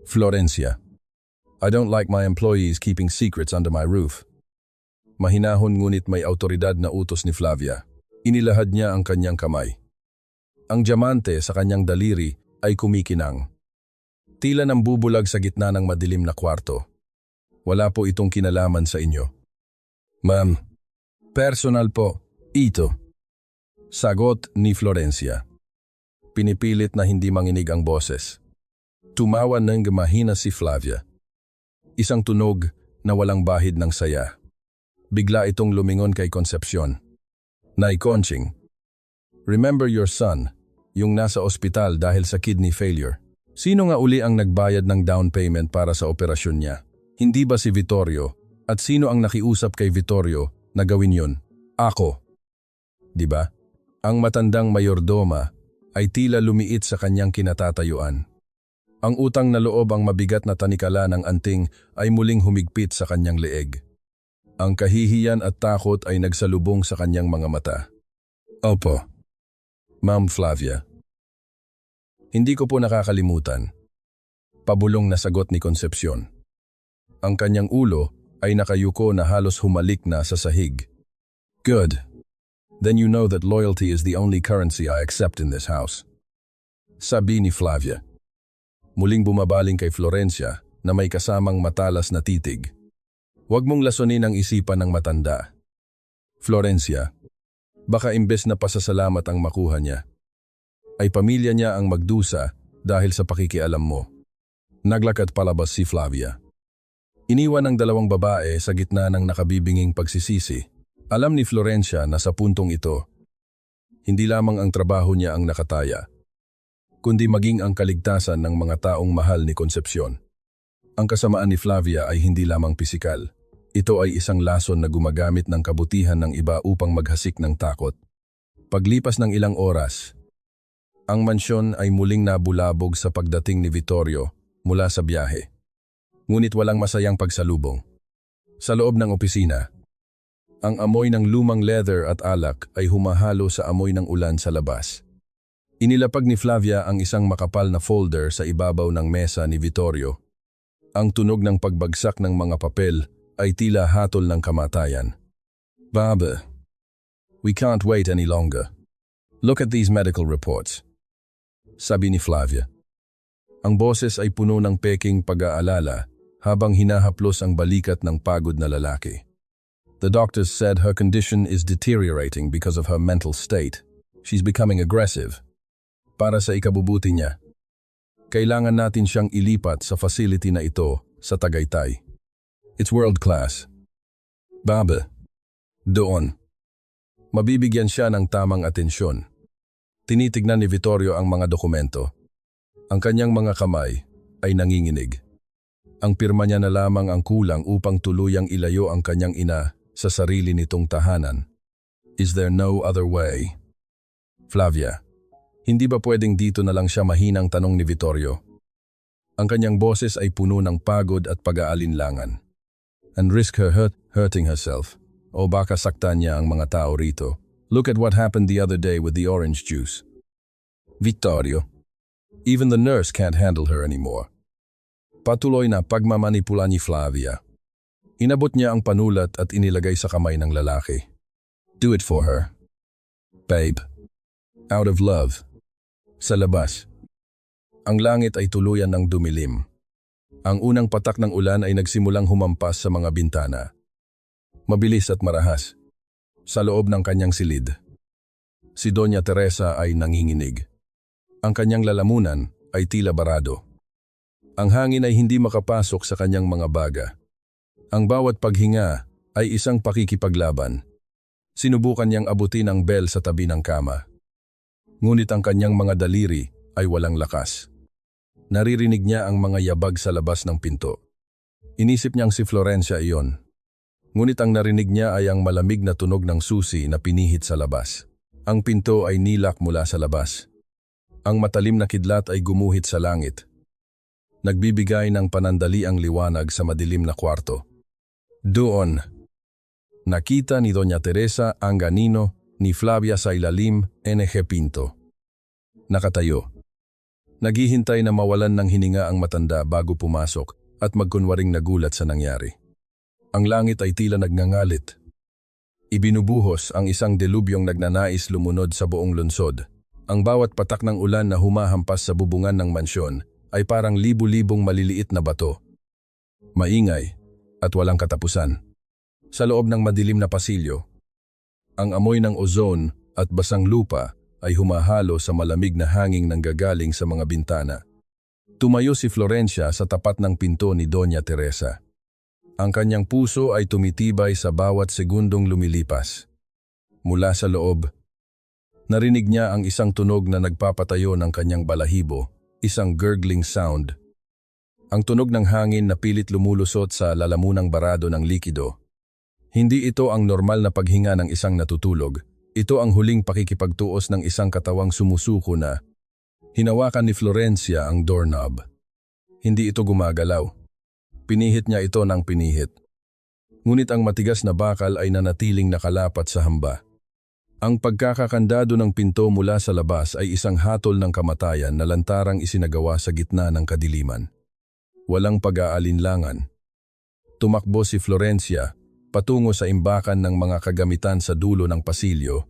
[SPEAKER 1] Florencia. I don't like my employees keeping secrets under my roof. Mahinahon ngunit may autoridad na utos ni Flavia. Inilahad niya ang kanyang kamay. Ang diamante sa kanyang daliri ay kumikinang. Tila nang bubulag sa gitna ng madilim na kwarto. Wala po itong kinalaman sa inyo. Ma'am, personal po, ito. Sagot ni Florencia. Pinipilit na hindi manginig ang boses. Tumawa ng mahina si Flavia. Isang tunog na walang bahid ng saya. Bigla itong lumingon kay Concepcion. Nay Conching, remember your son, yung nasa ospital dahil sa kidney failure. Sino nga uli ang nagbayad ng down payment para sa operasyon niya? Hindi ba si Vittorio? At sino ang nakiusap kay Vittorio na gawin yun? Ako. Diba? Ang matandang mayordoma ay tila lumiit sa kanyang kinatatayuan. Ang utang na loob ang mabigat na tanikala ng anting ay muling humigpit sa kanyang leeg. Ang kahihiyan at takot ay nagsalubong sa kanyang mga mata. Opo, Ma'am Flavia. Hindi ko po nakakalimutan. Pabulong na sagot ni Concepcion. Ang kanyang ulo ay nakayuko na halos humalik na sa sahig. Good. Then you know that loyalty is the only currency I accept in this house. Sabi ni Flavia. Muling bumabaling kay Florencia na may kasamang matalas na titig. Huwag mong lasunin ang isipan ng matanda. Florencia, baka imbes na pasasalamat ang makuha niya, ay pamilya niya ang magdusa dahil sa pakikialam mo. Naglakad palabas si Flavia. Iniwan ang dalawang babae sa gitna ng nakabibinging pagsisisi. Alam ni Florencia na sa puntong ito, hindi lamang ang trabaho niya ang nakataya, kundi maging ang kaligtasan ng mga taong mahal ni Concepcion. Ang kasamaan ni Flavia ay hindi lamang pisikal. Ito ay isang lason na gumagamit ng kabutihan ng iba upang maghasik ng takot. Paglipas ng ilang oras, ang mansyon ay muling nabulabog sa pagdating ni Vittorio mula sa biyahe. Ngunit walang masayang pagsalubong. Sa loob ng opisina, ang amoy ng lumang leather at alak ay humahalo sa amoy ng ulan sa labas. Inilapag ni Flavia ang isang makapal na folder sa ibabaw ng mesa ni Vittorio. Ang tunog ng pagbagsak ng mga papel ay tila hatol ng kamatayan. Baba, we can't wait any longer. Look at these medical reports. Sabi ni Flavia. Ang boses ay puno ng peking pag-aalala habang hinahaplos ang balikat ng pagod na lalaki. The doctors said her condition is deteriorating because of her mental state. She's becoming aggressive. Para sa ikabubuti niya, kailangan natin siyang ilipat sa facility na ito sa Tagaytay. It's world class. Babe, doon. Mabibigyan siya ng tamang atensyon. Tinitignan ni Vittorio ang mga dokumento. Ang kanyang mga kamay ay nanginginig. Ang pirma niya na lamang ang kulang upang tuluyang ilayo ang kanyang ina sa sarili nitong tahanan. Is there no other way? Flavia, hindi ba pwedeng dito na lang siya mahinang tanong ni Vittorio? Ang kanyang boses ay puno ng pagod at pag-aalinlangan. And risk her hurting herself. O baka saktan niya ang mga tao rito. Look at what happened the other day with the orange juice. Vittorio, even the nurse can't handle her anymore. Patuloy na pagmamanipula ni Flavia. Inabot niya ang panulat at inilagay sa kamay ng lalaki. Do it for her. Babe. Out of love. Sa labas. Ang langit ay tuluyan ng dumilim. Ang unang patak ng ulan ay nagsimulang humampas sa mga bintana. Mabilis at marahas. Sa loob ng kanyang silid. Si Doña Teresa ay nanginginig. Ang kanyang lalamunan ay tila barado. Ang hangin ay hindi makapasok sa kanyang mga baga. Ang bawat paghinga ay isang pakikipaglaban. Sinubukan niyang abutin ang bell sa tabi ng kama. Ngunit ang kanyang mga daliri ay walang lakas. Naririnig niya ang mga yabag sa labas ng pinto. Inisip niyang si Florencia iyon. Ngunit ang narinig niya ay ang malamig na tunog ng susi na pinihit sa labas. Ang pinto ay nilak mula sa labas. Ang matalim na kidlat ay gumuhit sa langit. Nagbibigay ng panandaliang liwanag sa madilim na kwarto. Doon, nakita ni Doña Teresa ang ganino ni Flavia sa ilalim NG Pinto. Nakatayo. Naghihintay na mawalan ng hininga ang matanda bago pumasok at magkunwaring nagulat sa nangyari. Ang langit ay tila nagngangalit. Ibinubuhos ang isang delubyong nagnanais lumunod sa buong lungsod. Ang bawat patak ng ulan na humahampas sa bubungan ng mansyon ay parang libu-libong maliliit na bato. Maingay at walang katapusan. Sa loob ng madilim na pasilyo, ang amoy ng ozone at basang lupa ay humahalo sa malamig na hanging nanggagaling sa mga bintana. Tumayo si Florencia sa tapat ng pinto ni Doña Teresa. Ang kanyang puso ay tumitibay sa bawat segundong lumilipas. Mula sa loob, narinig niya ang isang tunog na nagpapatayo ng kanyang balahibo. Isang gurgling sound. Ang tunog ng hangin na pilit lumulusot sa lalamunang barado ng likido. Hindi ito ang normal na paghinga ng isang natutulog. Ito ang huling pakikipagtuos ng isang katawang sumusuko na. Hinawakan ni Florencia ang doorknob. Hindi ito gumagalaw. Pinihit niya ito ng pinihit. Ngunit ang matigas na bakal ay nanatiling nakalapat sa hamba. Ang pagkakakandado ng pinto mula sa labas ay isang hatol ng kamatayan na lantarang isinagawa sa gitna ng kadiliman. Walang pag-aalinlangan. Tumakbo si Florencia patungo sa imbakan ng mga kagamitan sa dulo ng pasilyo.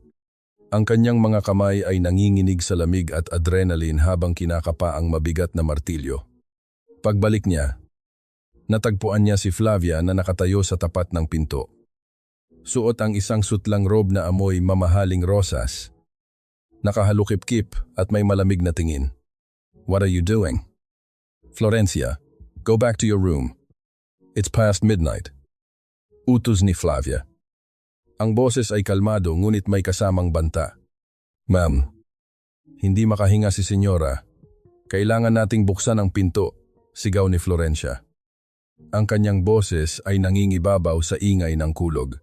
[SPEAKER 1] Ang kanyang mga kamay ay nanginginig sa lamig at adrenaline habang kinakapa ang mabigat na martilyo. Pagbalik niya, natagpuan niya si Flavia na nakatayo sa tapat ng pinto. Suot ang isang sutlang robe na amoy mamahaling rosas. Nakahalukip-kip at may malamig na tingin. What are you doing? Florencia, go back to your room. It's past midnight. Utos ni Flavia. Ang boses ay kalmado ngunit may kasamang banta. Ma'am, hindi makahinga si Senyora. Kailangan nating buksan ang pinto, sigaw ni Florencia. Ang kanyang boses ay nangingibabaw sa ingay ng kulog.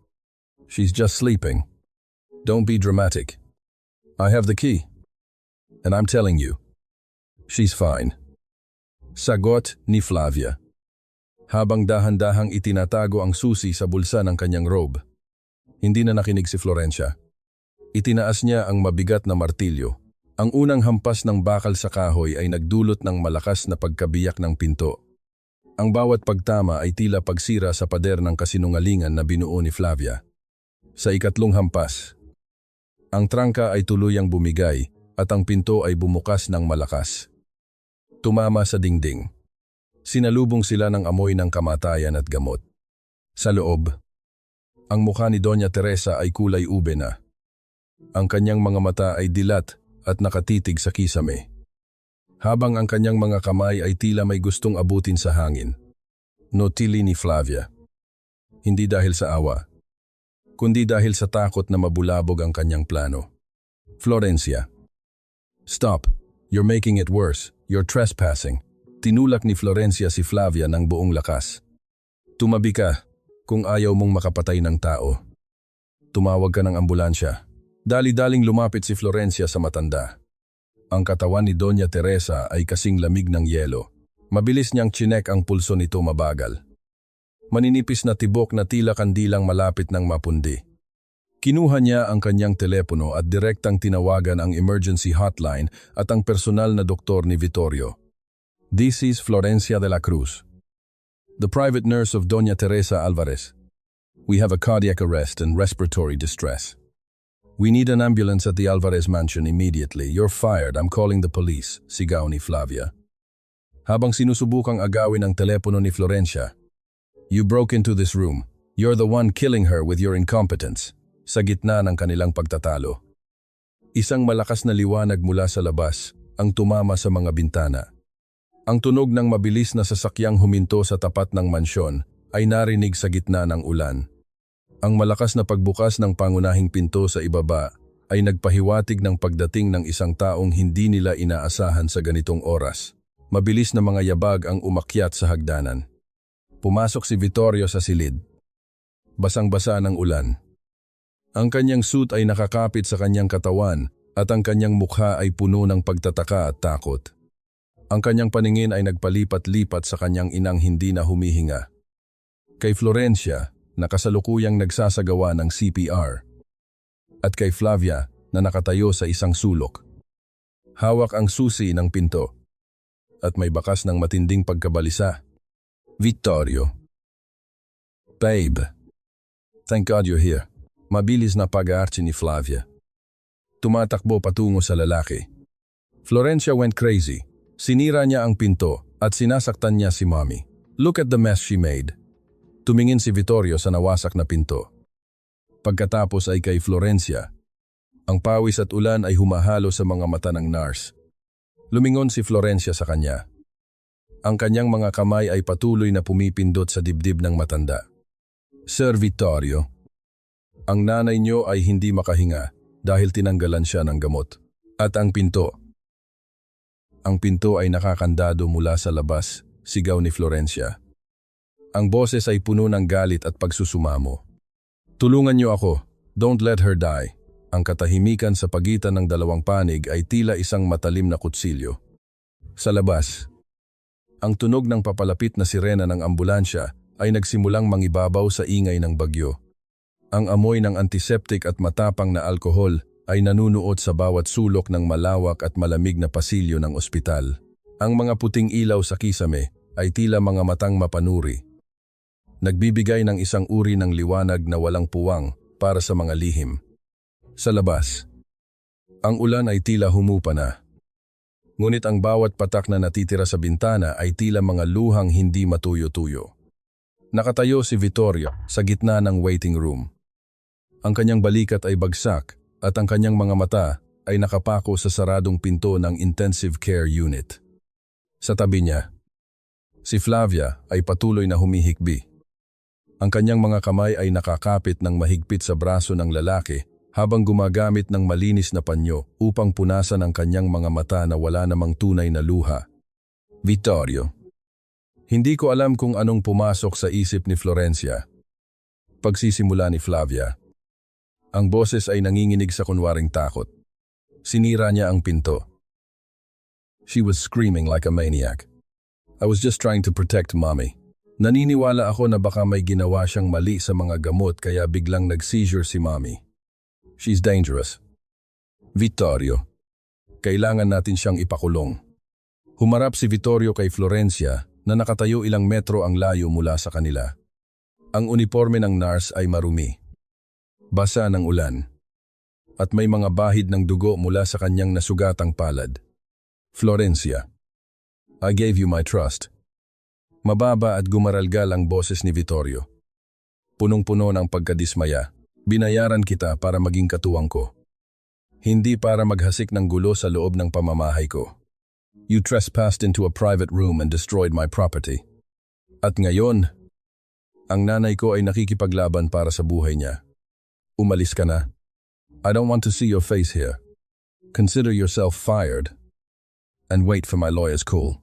[SPEAKER 1] She's just sleeping. Don't be dramatic. I have the key. And I'm telling you, she's fine. Sagot ni Flavia. Habang dahan-dahang itinatago ang susi sa bulsa ng kanyang robe. Hindi na nakinig si Florencia. Itinaas niya ang mabigat na martilyo. Ang unang hampas ng bakal sa kahoy ay nagdulot ng malakas na pagkabiyak ng pinto. Ang bawat pagtama ay tila pagsira sa pader ng kasinungalingan na binuo ni Flavia. Sa ikatlong hampas, ang trangka ay tuluyang bumigay at ang pinto ay bumukas ng malakas. Tumama sa dingding. Sinalubong sila ng amoy ng kamatayan at gamot. Sa loob, ang mukha ni Doña Teresa ay kulay ube na. Ang kanyang mga mata ay dilat at nakatitig sa kisame. Habang ang kanyang mga kamay ay tila may gustong abutin sa hangin. Notili ni Flavia. Hindi dahil sa awa, kundi dahil sa takot na mabulabog ang kanyang plano. Florencia. Stop. You're making it worse. You're trespassing. Tinulak ni Florencia si Flavia ng buong lakas. Tumabi ka kung ayaw mong makapatay ng tao. Tumawag ka ng ambulansya. Dali-daling lumapit si Florencia sa matanda. Ang katawan ni Doña Teresa ay kasing lamig ng yelo. Mabilis niyang chinek ang pulso nito mabagal. Maninipis na tibok na tila kandilang malapit ng mapundi. Kinuha niya ang kanyang telepono at direktang tinawagan ang emergency hotline at ang personal na doktor ni Vittorio. This is Florencia de la Cruz, the private nurse of Doña Teresa Alvarez. We have a cardiac arrest and respiratory distress. We need an ambulance at the Alvarez mansion immediately. You're fired. I'm calling the police, sigaw ni Flavia. Habang sinusubukang agawin ang telepono ni Florencia, you broke into this room. You're the one killing her with your incompetence. Sa gitna ng kanilang pagtatalo. Isang malakas na liwanag mula sa labas ang tumama sa mga bintana. Ang tunog ng mabilis na sasakyang huminto sa tapat ng mansyon ay narinig sa gitna ng ulan. Ang malakas na pagbukas ng pangunahing pinto sa ibaba ay nagpahiwatig ng pagdating ng isang taong hindi nila inaasahan sa ganitong oras. Mabilis na mga yabag ang umakyat sa hagdanan. Pumasok si Vittorio sa silid. Basang-basa ng ulan. Ang kanyang suit ay nakakapit sa kanyang katawan at ang kanyang mukha ay puno ng pagtataka at takot. Ang kanyang paningin ay nagpalipat-lipat sa kanyang inang hindi na humihinga. Kay Florencia, na kasalukuyang nagsasagawa ng CPR. At kay Flavia, na nakatayo sa isang sulok. Hawak ang susi ng pinto. At may bakas ng matinding pagkabalisa. Vittorio. Babe. Thank God you're here. Mabilis na pag-aarchi ni Flavia. Tumatakbo patungo sa lalaki. Florencia went crazy. Sinira niya ang pinto at sinasaktan niya si Mommy. Look at the mess she made. Tumingin si Vittorio sa nawasak na pinto. Pagkatapos ay kay Florencia. Ang pawis at ulan ay humahalo sa mga mata ng nurse. Lumingon si Florencia sa kanya. Ang kanyang mga kamay ay patuloy na pumipindot sa dibdib ng matanda. Sir Vittorio. Ang nanay niyo ay hindi makahinga dahil tinanggalan siya ng gamot. At ang pinto. Ang pinto ay nakakandado mula sa labas, sigaw ni Florencia. Ang boses ay puno ng galit at pagsusumamo. Tulungan niyo ako, don't let her die. Ang katahimikan sa pagitan ng dalawang panig ay tila isang matalim na kutsilyo. Sa labas, ang tunog ng papalapit na sirena ng ambulansya ay nagsimulang mangibabaw sa ingay ng bagyo. Ang amoy ng antiseptic at matapang na alkohol ay nanunuot sa bawat sulok ng malawak at malamig na pasilyo ng ospital. Ang mga puting ilaw sa kisame ay tila mga matang mapanuri. Nagbibigay ng isang uri ng liwanag na walang puwang para sa mga lihim. Sa labas, ang ulan ay tila humupa na. Ngunit ang bawat patak na natitira sa bintana ay tila mga luhang hindi matuyo-tuyo. Nakatayo si Vittorio sa gitna ng waiting room. Ang kanyang balikat ay bagsak at ang kanyang mga mata ay nakapako sa saradong pinto ng intensive care unit. Sa tabi niya, si Flavia ay patuloy na humihikbi. Ang kanyang mga kamay ay nakakapit ng mahigpit sa braso ng lalaki habang gumagamit ng malinis na panyo upang punasan ang kanyang mga mata na wala namang tunay na luha. Vittorio. Hindi ko alam kung anong pumasok sa isip ni Florencia. Pagsisimula ni Flavia. Ang boses ay nanginginig sa kunwaring takot. Sinira niya ang pinto. She was screaming like a maniac. I was just trying to protect Mommy. Naniniwala ako na baka may ginawa siyang mali sa mga gamot kaya biglang nag-seizure si Mommy. She's dangerous. Vittorio. Kailangan natin siyang ipakulong. Humarap si Vittorio kay Florencia na nakatayo ilang metro ang layo mula sa kanila. Ang uniforme ng nurse ay marumi. Basa ng ulan. At may mga bahid ng dugo mula sa kanyang nasugatang palad. Florencia. I gave you my trust. Mababa at gumaralgal ang boses ni Vittorio. Punong-puno ng pagkadismaya. Binayaran kita para maging katuwang ko. Hindi para maghasik ng gulo sa loob ng pamamahay ko. You trespassed into a private room and destroyed my property. At ngayon, ang nanay ko ay nakikipaglaban para sa buhay niya. Umalis ka na. I don't want to see your face here. Consider yourself fired. And wait for my lawyer's call.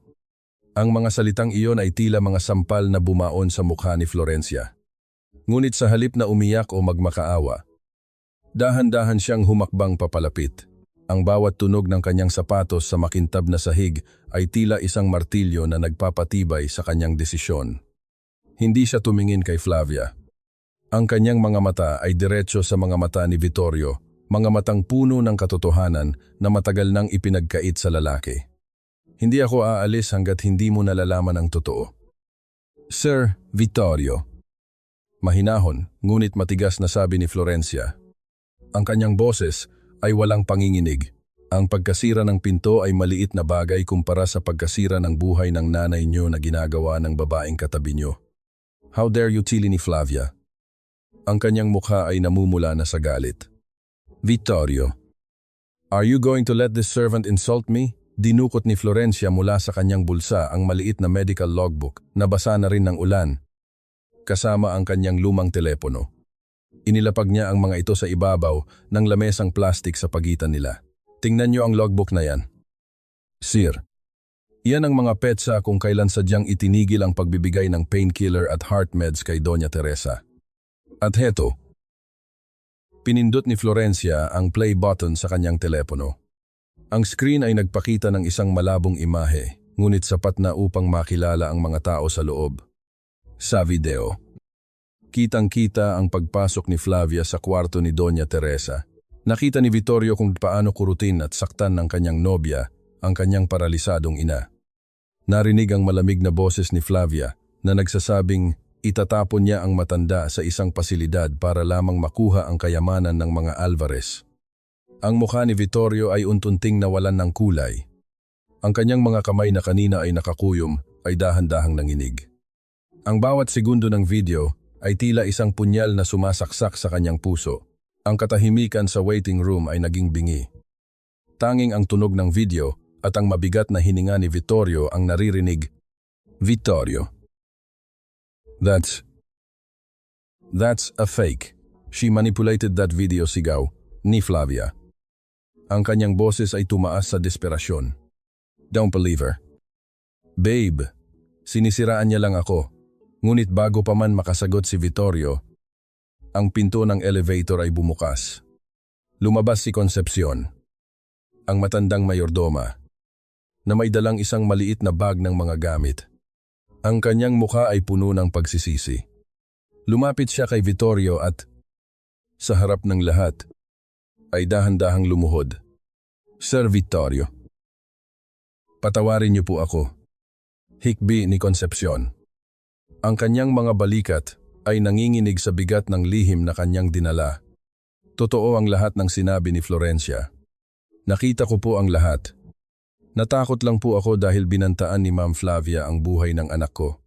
[SPEAKER 1] Ang mga salitang iyon ay tila mga sampal na bumaon sa mukha ni Florencia. Ngunit sa halip na umiyak o magmakaawa, dahan-dahan siyang humakbang papalapit. Ang bawat tunog ng kanyang sapatos sa makintab na sahig ay tila isang martilyo na nagpapatibay sa kanyang desisyon. Hindi siya tumingin kay Flavia. Ang kanyang mga mata ay diretso sa mga mata ni Vittorio, mga matang puno ng katotohanan na matagal nang ipinagkait sa lalaki. Hindi ako aalis hanggat hindi mo nalalaman ang totoo. Sir Vittorio. Mahinahon, ngunit matigas na sabi ni Florencia. Ang kanyang boses ay walang panginginig. Ang pagkasira ng pinto ay maliit na bagay kumpara sa pagkasira ng buhay ng nanay niyo na ginagawa ng babaeng katabi niyo. How dare you, tili ni Flavia? Ang kanyang mukha ay namumula na sa galit. Vittorio. Are you going to let this servant insult me? Dinukot ni Florencia mula sa kanyang bulsa ang maliit na medical logbook na basa na rin ng ulan, kasama ang kanyang lumang telepono. Inilapag niya ang mga ito sa ibabaw ng lamesang plastik sa pagitan nila. Tingnan niyo ang logbook na yan. Sir, iyan ang mga petsa kung kailan sadyang itinigil ang pagbibigay ng painkiller at heart meds kay Doña Teresa. At heto, pinindot ni Florencia ang play button sa kanyang telepono. Ang screen ay nagpakita ng isang malabong imahe, ngunit sapat na upang makilala ang mga tao sa loob. Sa video, kitang-kita ang pagpasok ni Flavia sa kwarto ni Doña Teresa. Nakita ni Vittorio kung paano kurutin at saktan ng kanyang nobya ang kanyang paralisadong ina. Narinig ang malamig na boses ni Flavia na nagsasabing itatapon niya ang matanda sa isang pasilidad para lamang makuha ang kayamanan ng mga Alvarez. Ang mukha ni Vittorio ay untunting nawalan ng kulay. Ang kanyang mga kamay na kanina ay nakakuyom ay dahan-dahang nanginig. Ang bawat segundo ng video ay tila isang punyal na sumasaksak sa kanyang puso. Ang katahimikan sa waiting room ay naging bingi. Tanging ang tunog ng video at ang mabigat na hininga ni Vittorio ang naririnig. Vittorio. That's a fake. She manipulated that video, sigaw ni Flavia. Ang kanyang boses ay tumaas sa desperasyon. Don't believe her. Babe, sinisiraan niya lang ako. Ngunit bago pa man makasagot si Vittorio, ang pinto ng elevator ay bumukas. Lumabas si Concepcion, ang matandang mayordoma, na may dalang isang maliit na bag ng mga gamit. Ang kanyang mukha ay puno ng pagsisisi. Lumapit siya kay Vittorio at, sa harap ng lahat, ay dahan-dahang lumuhod. Sir Vittorio. Patawarin niyo po ako. Hikbi ni Concepcion. Ang kanyang mga balikat ay nanginginig sa bigat ng lihim na kanyang dinala. Totoo ang lahat ng sinabi ni Florencia. Nakita ko po ang lahat. Natakot lang po ako dahil binantaan ni Ma'am Flavia ang buhay ng anak ko.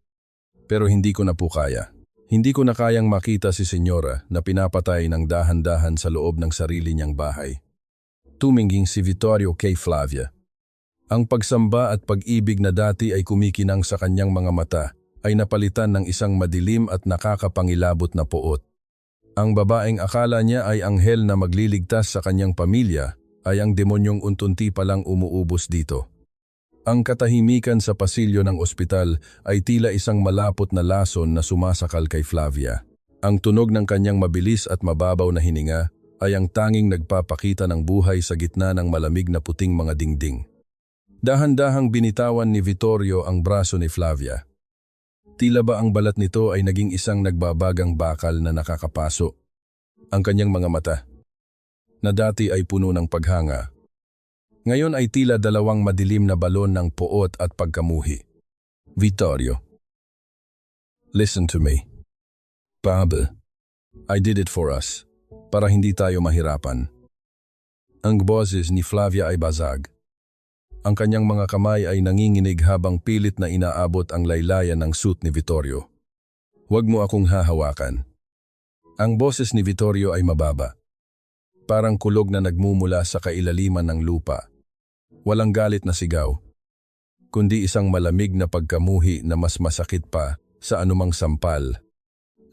[SPEAKER 1] Pero hindi ko na po kaya. Hindi ko na kayang makita si Senyora na pinapatay ng dahan-dahan sa loob ng sarili niyang bahay. Tumingin si Vittorio kay Flavia. Ang pagsamba at pag-ibig na dati ay kumikinang sa kanyang mga mata ay napalitan ng isang madilim at nakakapangilabot na puot. Ang babaeng akala niya ay anghel na magliligtas sa kanyang pamilya ay ang demonyong untunti palang umuubos dito. Ang katahimikan sa pasilyo ng ospital ay tila isang malapot na lason na sumasakal kay Flavia. Ang tunog ng kanyang mabilis at mababaw na hininga ay ang tanging nagpapakita ng buhay sa gitna ng malamig na puting mga dingding. Dahan-dahang binitawan ni Vittorio ang braso ni Flavia. Tila ba ang balat nito ay naging isang nagbabagang bakal na nakakapaso. Ang kanyang mga mata, na dati ay puno ng paghanga, ngayon ay tila dalawang madilim na balon ng puot at pagkamuhi. Vittorio. Listen to me. Babe, I did it for us, para hindi tayo mahirapan. Ang boses ni Flavia ay basag. Ang kanyang mga kamay ay nanginginig habang pilit na inaabot ang laylayan ng suit ni Vittorio. "Huwag mo akong hahawakan." Ang boses ni Vittorio ay mababa. Parang kulog na nagmumula sa kailaliman ng lupa. Walang galit na sigaw, kundi isang malamig na pagkamuhi na mas masakit pa sa anumang sampal.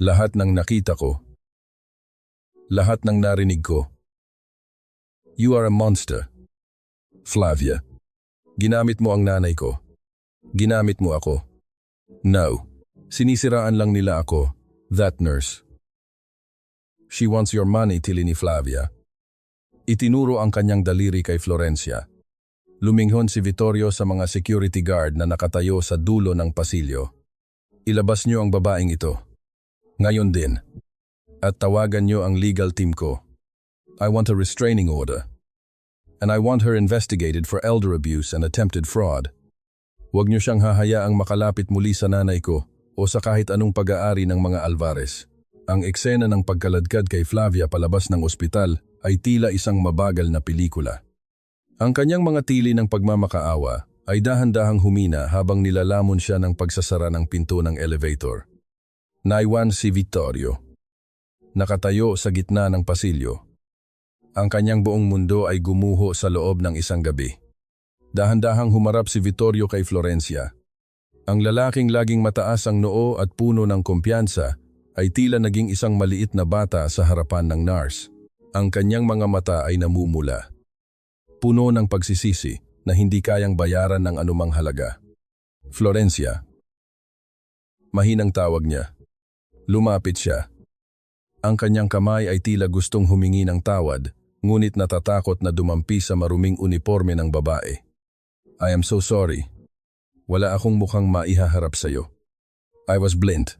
[SPEAKER 1] Lahat ng nakita ko, lahat ng narinig ko. "You are a monster, Flavia. Ginamit mo ang nanay ko. Ginamit mo ako." "No. Sinisiraan lang nila ako. That nurse. She wants your money," tili ni Flavia. Itinuro ang kanyang daliri kay Florencia. Luminghon si Vittorio sa mga security guard na nakatayo sa dulo ng pasilyo. "Ilabas niyo ang babaeng ito. Ngayon din. At tawagan niyo ang legal team ko. I want a restraining order. And I want her investigated for elder abuse and attempted fraud. Huwag niyo siyang hahayaang makalapit muli sa nanay ko o sa kahit anong pag-aari ng mga Alvarez." Ang eksena ng pagkaladkad kay Flavia palabas ng ospital ay tila isang mabagal na pelikula. Ang kanyang mga tili ng pagmamakaawa ay dahan-dahang humina habang nilalamon siya ng pagsasara ng pinto ng elevator. Naiwan si Vittorio. Nakatayo sa gitna ng pasilyo. Ang kanyang buong mundo ay gumuho sa loob ng isang gabi. Dahan-dahang humarap si Vittorio kay Florencia. Ang lalaking laging mataas ang noo at puno ng kumpiyansa ay tila naging isang maliit na bata sa harapan ng nurse. Ang kanyang mga mata ay namumula. Puno ng pagsisisi na hindi kayang bayaran ng anumang halaga. "Florencia." Mahinang tawag niya. Lumapit siya. Ang kanyang kamay ay tila gustong humingi ng tawad, ngunit natatakot na dumampi sa maruming uniforme ng babae. "I am so sorry. Wala akong mukhang maihaharap sa'yo. I was blind.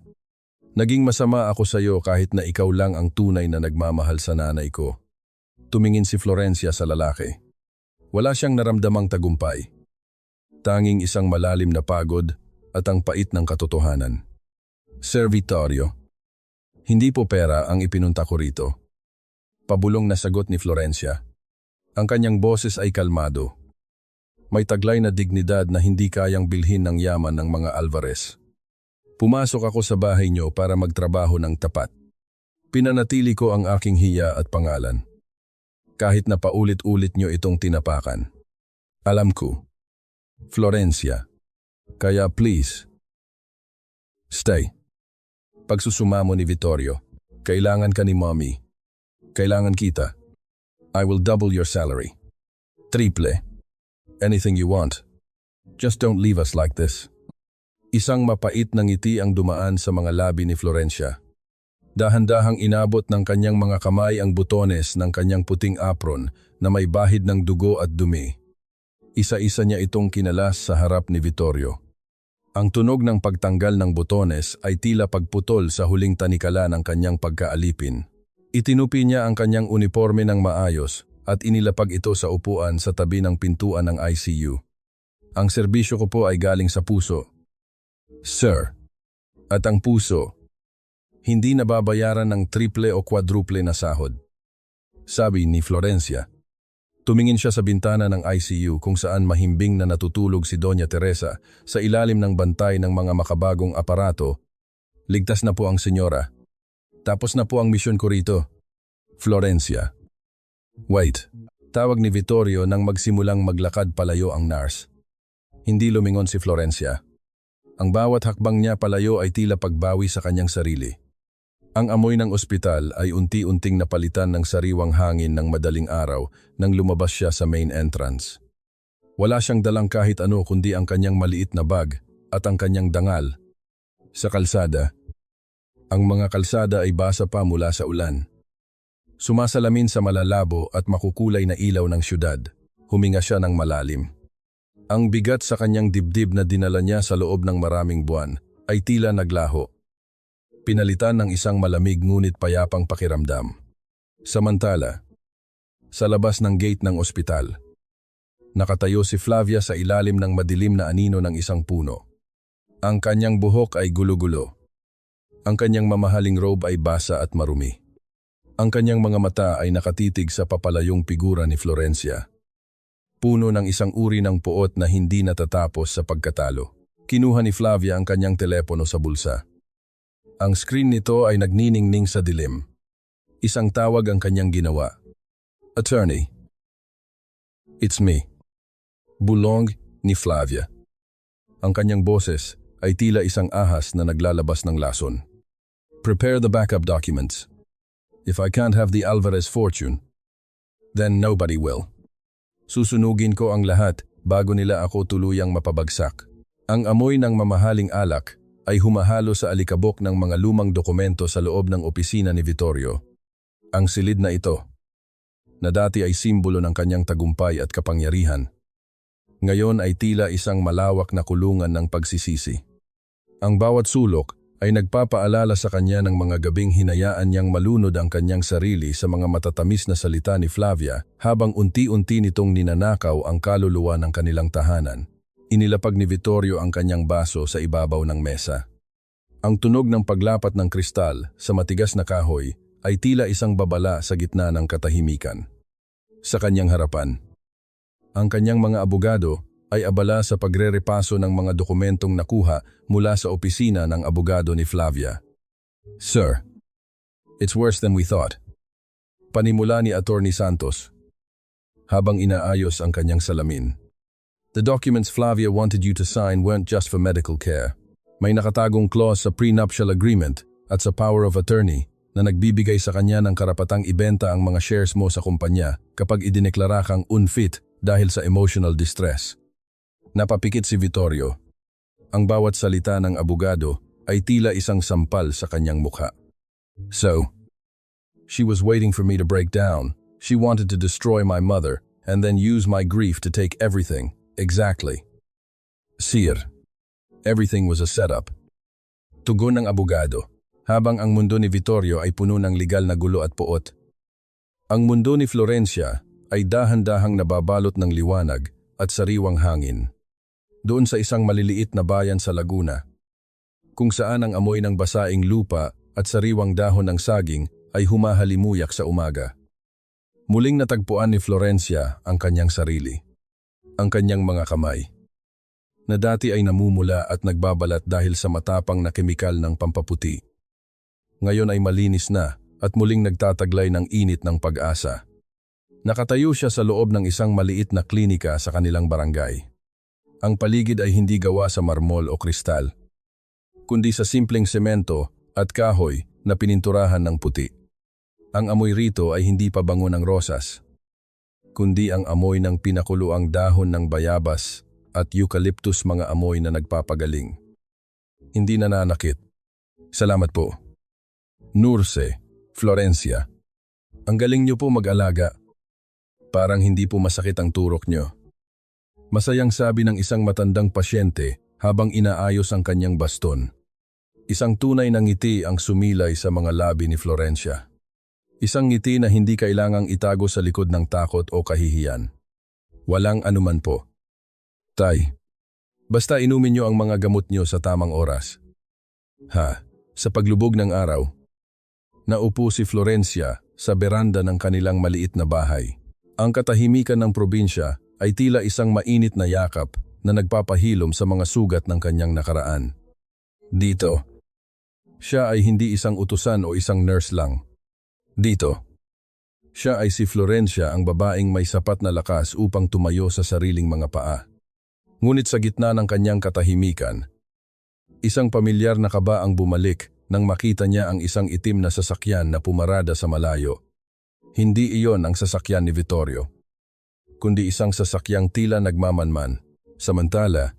[SPEAKER 1] Naging masama ako sa'yo kahit na ikaw lang ang tunay na nagmamahal sa nanay ko." Tumingin si Florencia sa lalaki. Wala siyang naramdamang tagumpay. Tanging isang malalim na pagod at ang pait ng katotohanan. "Sir Vittorio, hindi po pera ang ipinunta ko rito." Pabulong na sagot ni Florencia. Ang kanyang boses ay kalmado. May taglay na dignidad na hindi kayang bilhin ng yaman ng mga Alvarez. "Pumasok ako sa bahay niyo para magtrabaho ng tapat. Pinanatili ko ang aking hiya at pangalan. Kahit na paulit-ulit niyo itong tinapakan. Alam ko, Florencia. Kaya please, stay." Pagsusumamo ni Vittorio, "Kailangan ka ni Mommy. Kailangan kita. I will double your salary. Triple. Anything you want. Just don't leave us like this." Isang mapait na ngiti ang dumaan sa mga labi ni Florencia. Dahan-dahang inabot ng kanyang mga kamay ang butones ng kanyang puting apron na may bahid ng dugo at dumi. Isa-isa niya itong kinalas sa harap ni Vittorio. Ang tunog ng pagtanggal ng butones ay tila pagputol sa huling tanikala ng kanyang pagkaalipin. Itinupi niya ang kanyang uniforme ng maayos at inilapag ito sa upuan sa tabi ng pintuan ng ICU. "Ang serbisyo ko po ay galing sa puso, sir. At ang puso, hindi nababayaran ng triple o quadruple na sahod," sabi ni Florencia. Tumingin siya sa bintana ng ICU kung saan mahimbing na natutulog si Doña Teresa sa ilalim ng bantay ng mga makabagong aparato. "Ligtas na po ang senyora. Tapos na po ang misyon ko rito." "Florencia." "Wait." Tawag ni Vittorio nang magsimulang maglakad palayo ang nurse. Hindi lumingon si Florencia. Ang bawat hakbang niya palayo ay tila pagbawi sa kanyang sarili. Ang amoy ng ospital ay unti-unting napalitan ng sariwang hangin ng madaling araw nang lumabas siya sa main entrance. Wala siyang dalang kahit ano kundi ang kanyang maliit na bag at ang kanyang dangal. Sa kalsada, ang mga kalsada ay basa pa mula sa ulan. Sumasalamin sa malalabo at makukulay na ilaw ng syudad. Huminga siya ng malalim. Ang bigat sa kanyang dibdib na dinala niya sa loob ng maraming buwan ay tila naglaho. Pinalitan ng isang malamig ngunit payapang pakiramdam. Samantala, sa labas ng gate ng ospital, nakatayo si Flavia sa ilalim ng madilim na anino ng isang puno. Ang kanyang buhok ay gulo-gulo. Ang kanyang mamahaling robe ay basa at marumi. Ang kanyang mga mata ay nakatitig sa papalayong figura ni Florencia. puno ng isang uri ng puot na hindi natatapos sa pagkatalo. Kinuha ni Flavia ang kanyang telepono sa bulsa. Ang screen nito ay nagniningning sa dilim. Isang tawag ang kanyang ginawa. Attorney. It's me. Bulong ni Flavia. Ang kanyang boses ay tila isang ahas na naglalabas ng lason. Prepare the backup documents. If I can't have the Alvarez fortune, then nobody will. Susunugin ko ang lahat bago nila ako tuluyang mapabagsak. Ang amoy ng mamahaling alak ay humahalo sa alikabok ng mga lumang dokumento sa loob ng opisina ni Vittorio. Ang silid na ito, na dati ay simbolo ng kanyang tagumpay at kapangyarihan, ngayon ay tila isang malawak na kulungan ng pagsisisi. Ang bawat sulok ay nagpapaalala sa kanya ng mga gabing hinayaan niyang malunod ang kanyang sarili sa mga matatamis na salita ni Flavia habang unti-unti nitong ninanakaw ang kaluluwa ng kanilang tahanan. Inilapag ni Vittorio ang kanyang baso sa ibabaw ng mesa. Ang tunog ng paglapat ng kristal sa matigas na kahoy ay tila isang babala sa gitna ng katahimikan. Sa kanyang harapan, ang kanyang mga abogado ay abala sa pagrerepaso ng mga dokumentong nakuha mula sa opisina ng abogado ni Flavia. Sir, it's worse than we thought. Panimula ni Attorney Santos, habang inaayos ang kanyang salamin. The documents Flavia wanted you to sign weren't just for medical care. May nakatagong clause sa prenuptial agreement at sa power of attorney na nagbibigay sa kanya ng karapatang ibenta ang mga shares mo sa kumpanya kapag idineklara kang unfit dahil sa emotional distress. Napapikit si Vittorio. Ang bawat salita ng abogado ay tila isang sampal sa kanyang mukha. So, she was waiting for me to break down. She wanted to destroy my mother and then use my grief to take everything. Exactly. Sir, everything was a setup. Tugon ng abogado, habang ang mundo ni Vittorio ay puno ng legal na gulo at puot. Ang mundo ni Florencia ay dahan-dahang nababalot ng liwanag at sariwang hangin. Doon sa isang maliliit na bayan sa Laguna, kung saan ang amoy ng basaing lupa at sariwang dahon ng saging ay humahalimuyak sa umaga. Muling natagpuan ni Florencia ang kanyang sarili, ang kanyang mga kamay, na dati ay namumula at nagbabalat dahil sa matapang na kemikal ng pampaputi. Ngayon ay malinis na at muling nagtataglay ng init ng pag-asa. Nakatayo siya sa loob ng isang maliit na klinika sa kanilang barangay. Ang paligid ay hindi gawa sa marmol o kristal, kundi sa simpleng semento at kahoy na pininturahan ng puti. Ang amoy rito ay hindi pa bango ng rosas, kundi ang amoy ng pinakuluang dahon ng bayabas at eucalyptus, mga amoy na nagpapagaling. Hindi nananakit. Salamat po. Nurse, Florencia. Ang galing niyo po mag-alaga. Parang hindi po masakit ang turok niyo. Masayang sabi ng isang matandang pasyente habang inaayos ang kanyang baston. Isang tunay na ngiti ang sumilay sa mga labi ni Florencia. Isang ngiti na hindi kailangang itago sa likod ng takot o kahihiyan. Walang anuman po. Tay, basta inumin niyo ang mga gamot niyo sa tamang oras. Sa paglubog ng araw, naupo si Florencia sa beranda ng kanilang maliit na bahay. Ang katahimikan ng probinsya ay tila isang mainit na yakap na nagpapahilom sa mga sugat ng kanyang nakaraan. Dito, siya ay hindi isang utusan o isang nurse lang. Dito, siya ay si Florencia, ang babaeng may sapat na lakas upang tumayo sa sariling mga paa. Ngunit sa gitna ng kanyang katahimikan, isang pamilyar na kaba ang bumalik nang makita niya ang isang itim na sasakyan na pumarada sa malayo. Hindi iyon ang sasakyan ni Vittorio, kundi isang sasakyang tila nagmamanman. Samantala,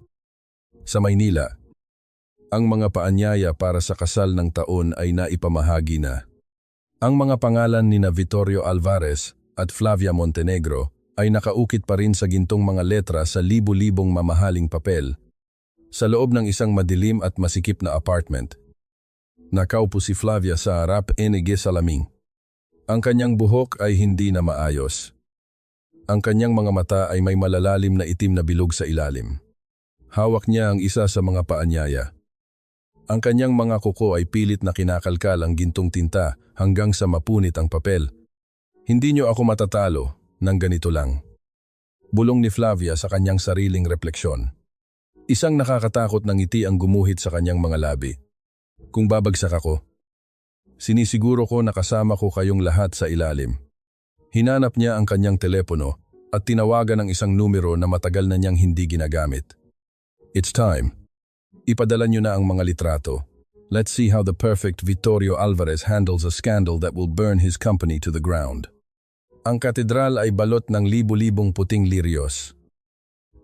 [SPEAKER 1] sa Maynila, ang mga paanyaya para sa kasal ng taon ay naipamahagi na. Ang mga pangalan ni Vittorio Alvarez at Flavia Montenegro ay nakaukit pa rin sa gintong mga letra sa libu-libong mamahaling papel sa loob ng isang madilim at masikip na apartment. Nakaupo si Flavia sa harap ng salamin. Ang kanyang buhok ay hindi na maayos. Ang kanyang mga mata ay may malalalim na itim na bilog sa ilalim. Hawak niya ang isa sa mga paanyaya. Ang kanyang mga kuko ay pilit na kinakalkal ang gintong tinta hanggang sa mapunit ang papel. Hindi niyo ako matatalo ng ganito lang. Bulong ni Flavia sa kanyang sariling refleksyon. Isang nakakatakot na ngiti ang gumuhit sa kanyang mga labi. Kung babagsak ako, sinisiguro ko na kasama ko kayong lahat sa ilalim. Hinanap niya ang kanyang telepono at tinawagan ang isang numero na matagal na niyang hindi ginagamit. It's time. Ipadala niyo na ang mga litrato. Let's see how the perfect Vittorio Alvarez handles a scandal that will burn his company to the ground. Ang katedral ay balot ng libu-libong puting liryos.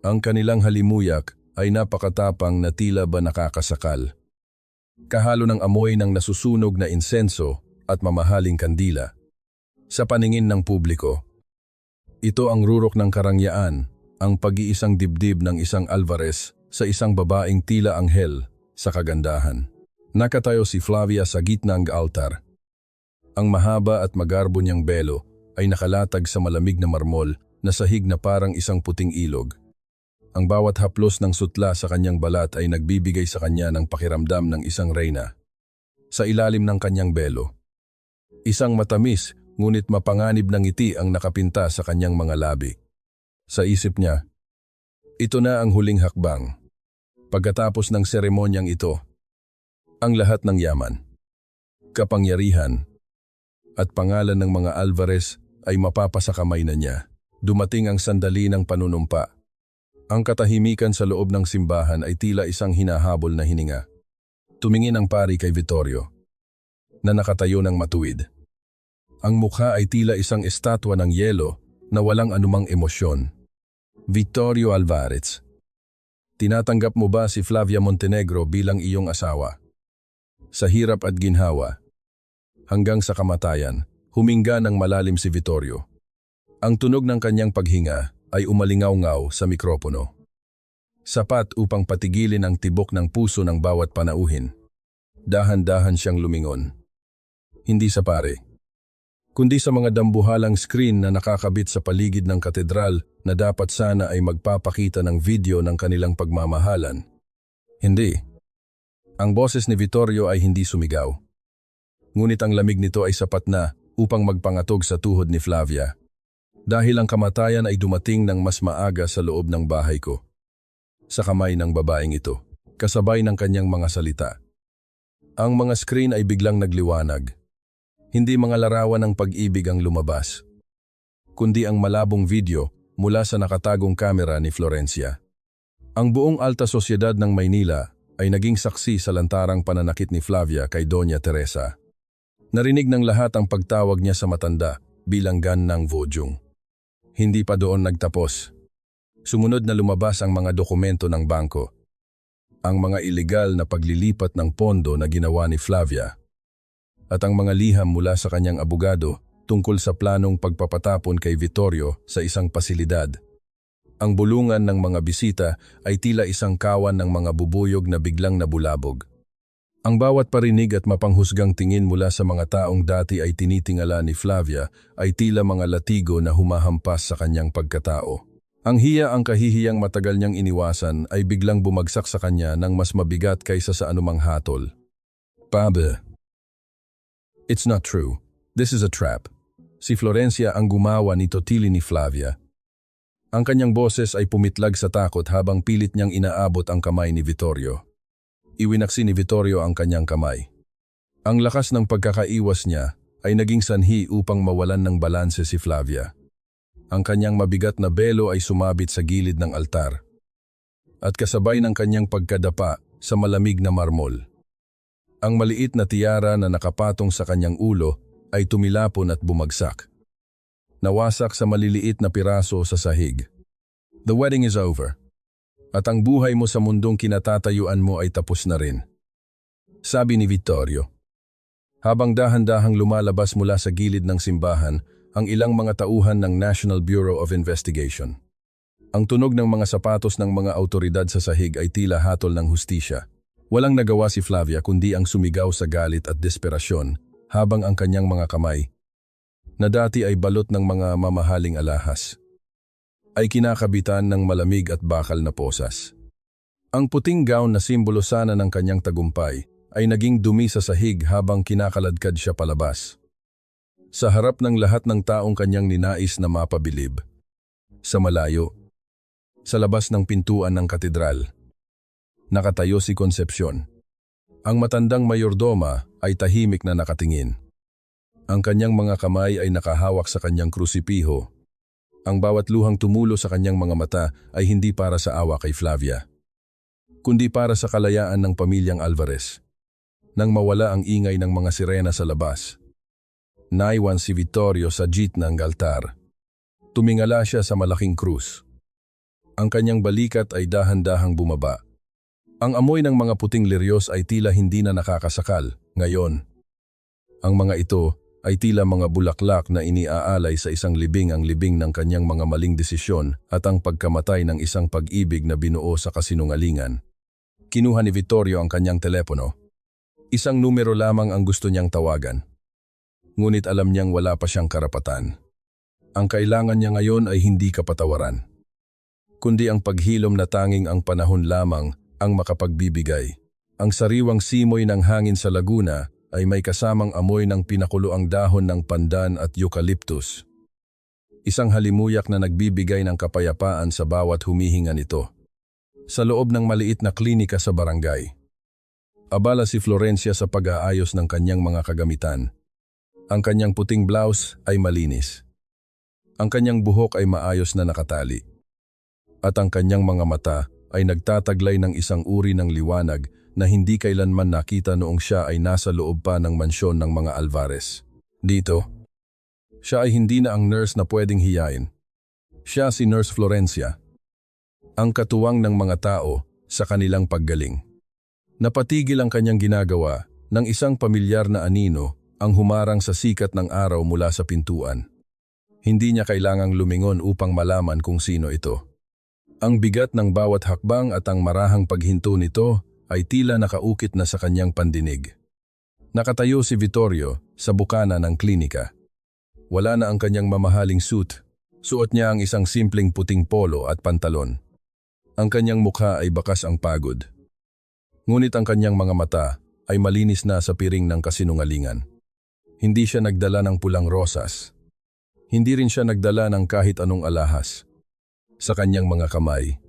[SPEAKER 1] Ang kanilang halimuyak ay napakatapang na tila ba nakakasakal. Kahalo ng amoy ng nasusunog na insenso at mamahaling kandila. Sa paningin ng publiko, ito ang rurok ng karangyaan, ang pag-iisang dibdib ng isang Alvarez sa isang babaeng tila anghel sa kagandahan. Nakatayo si Flavia sa gitna ng altar. Ang mahaba at magarbo niyang belo ay nakalatag sa malamig na marmol na sahig na parang isang puting ilog. Ang bawat haplos ng sutla sa kanyang balat ay nagbibigay sa kanya ng pakiramdam ng isang reyna. Sa ilalim ng kanyang belo, isang matamis ngunit mapanganib na ngiti ang nakapinta sa kanyang mga labi. Sa isip niya, ito na ang huling hakbang. Pagkatapos ng seremonyang ito, ang lahat ng yaman, kapangyarihan, at pangalan ng mga Alvarez ay mapapasakamay na niya. Dumating ang sandali ng panunumpa. Ang katahimikan sa loob ng simbahan ay tila isang hinahabol na hininga. Tumingin ang pari kay Vittorio, na nakatayo ng matuwid. Ang mukha ay tila isang estatwa ng yelo na walang anumang emosyon. Vittorio Alvarez, tinatanggap mo ba si Flavia Montenegro bilang iyong asawa? Sa hirap at ginhawa, hanggang sa kamatayan, huminga ng malalim si Vittorio. Ang tunog ng kanyang paghinga ay umalingaw-ngaw sa mikropono. Sapat upang patigilin ang tibok ng puso ng bawat panauhin. Dahan-dahan siyang lumingon. Hindi sa pare, kundi sa mga dambuhalang screen na nakakabit sa paligid ng katedral na dapat sana ay magpapakita ng video ng kanilang pagmamahalan. Hindi. Ang boses ni Vittorio ay hindi sumigaw. Ngunit ang lamig nito ay sapat na upang magpangatog sa tuhod ni Flavia. Dahil ang kamatayan ay dumating ng mas maaga sa loob ng bahay ko. Sa kamay ng babaeng ito, kasabay ng kanyang mga salita. Ang mga screen ay biglang nagliwanag. Hindi mga larawan ng pag-ibig ang lumabas, kundi ang malabong video mula sa nakatagong kamera ni Florencia. Ang buong alta sosyedad ng Maynila ay naging saksi sa lantarang pananakit ni Flavia kay Doña Teresa. Narinig ng lahat ang pagtawag niya sa matanda bilang Ganang Vojung. Hindi pa doon nagtapos. Sumunod na lumabas ang mga dokumento ng bangko. Ang mga ilegal na paglilipat ng pondo na ginawa ni Flavia. At ang mga liham mula sa kanyang abogado tungkol sa planong pagpapatapon kay Vittorio sa isang pasilidad. Ang bulungan ng mga bisita ay tila isang kawan ng mga bubuyog na biglang nabulabog. Ang bawat parinig at mapanghusgang tingin mula sa mga taong dati ay tinitingala ni Flavia ay tila mga latigo na humahampas sa kanyang pagkatao. Ang hiya ang kahihiyang matagal niyang iniwasan ay biglang bumagsak sa kanya ng mas mabigat kaysa sa anumang hatol. Pabe. It's not true. This is a trap. Si Florencia ang gumawa nito, tili ni Flavia. Ang kanyang boses ay pumitlag sa takot habang pilit niyang inaabot ang kamay ni Vittorio. Iwinaksi ni Vittorio ang kanyang kamay. Ang lakas ng pagkakaiwas niya ay naging sanhi upang mawalan ng balanse si Flavia. Ang kanyang mabigat na belo ay sumabit sa gilid ng altar. At kasabay ng kanyang pagkadapa sa malamig na marmol. Ang maliit na tiara na nakapatong sa kanyang ulo ay tumilapon at bumagsak. Nawasak sa maliliit na piraso sa sahig. The wedding is over. At ang buhay mo sa mundong kinatatayuan mo ay tapos na rin. Sabi ni Vittorio. Habang dahan-dahang lumalabas mula sa gilid ng simbahan ang ilang mga tauhan ng National Bureau of Investigation. Ang tunog ng mga sapatos ng mga autoridad sa sahig ay tila hatol ng hustisya. Walang nagawa si Flavia kundi ang sumigaw sa galit at desperasyon habang ang kanyang mga kamay, na dati ay balot ng mga mamahaling alahas, ay kinakabitan ng malamig at bakal na posas. Ang puting gown na simbolo sana ng kanyang tagumpay ay naging dumi sa sahig habang kinakaladkad siya palabas. Sa harap ng lahat ng taong kanyang ninais na mapabilib. Sa malayo, Sa labas ng pintuan ng katedral, nakatayo si Concepcion. Ang matandang mayordoma ay tahimik na nakatingin. Ang kanyang mga kamay ay nakahawak sa kanyang krusipiho. Ang bawat luhang tumulo sa kanyang mga mata ay hindi para sa awa kay Flavia, kundi para sa kalayaan ng pamilyang Alvarez. Nang mawala ang ingay ng mga sirena sa labas, naiwan si Vittorio sa gitna ng altar. Tumingala siya sa malaking krus. Ang kanyang balikat ay dahan-dahang bumaba. Ang amoy ng mga puting liryos ay tila hindi na nakakasakal ngayon. Ang mga ito ay tila mga bulaklak na iniaalay sa isang libing ang libing ng kanyang mga maling desisyon at ang pagkamatay ng isang pag-ibig na binuo sa kasinungalingan. Kinuha ni Vittorio ang kanyang telepono. Isang numero lamang ang gusto niyang tawagan. Ngunit alam niyang wala pa siyang karapatan. Ang kailangan niya ngayon ay hindi kapatawaran, kundi ang paghilom na tanging ang panahon lamang ang makapagbibigay. Ang sariwang simoy ng hangin sa Laguna ay may kasamang amoy ng pinakuloang dahon ng pandan at eucalyptus. Isang halimuyak na nagbibigay ng kapayapaan sa bawat humihinga nito. Sa loob ng maliit na klinika sa barangay, abala si Florencia sa pag-aayos ng kanyang mga kagamitan. Ang kanyang puting blouse ay malinis. Ang kanyang buhok ay maayos na nakatali. At ang kanyang mga mata ay nagtataglay ng isang uri ng liwanag na hindi kailanman nakita noong siya ay nasa loob pa ng mansyon ng mga Alvarez. Dito, siya ay hindi na ang nurse na pwedeng hiyain. Siya si Nurse Florencia, ang katuwang ng mga tao sa kanilang paggaling. Napatigil ang kanyang ginagawa ng isang pamilyar na anino ang humarang sa sikat ng araw mula sa pintuan. Hindi niya kailangang lumingon upang malaman kung sino ito. Ang bigat ng bawat hakbang at ang marahang paghinto nito ay tila nakaukit na sa kanyang pandinig. Nakatayo si Vittorio sa bukana ng klinika. Wala na ang kanyang mamahaling suit. Suot niya ang isang simpleng puting polo at pantalon. Ang kanyang mukha ay bakas ang pagod. Ngunit ang kanyang mga mata ay malinis na sa piring ng kasinungalingan. Hindi siya nagdala ng pulang rosas. Hindi rin siya nagdala ng kahit anong alahas. Sa kanyang mga kamay,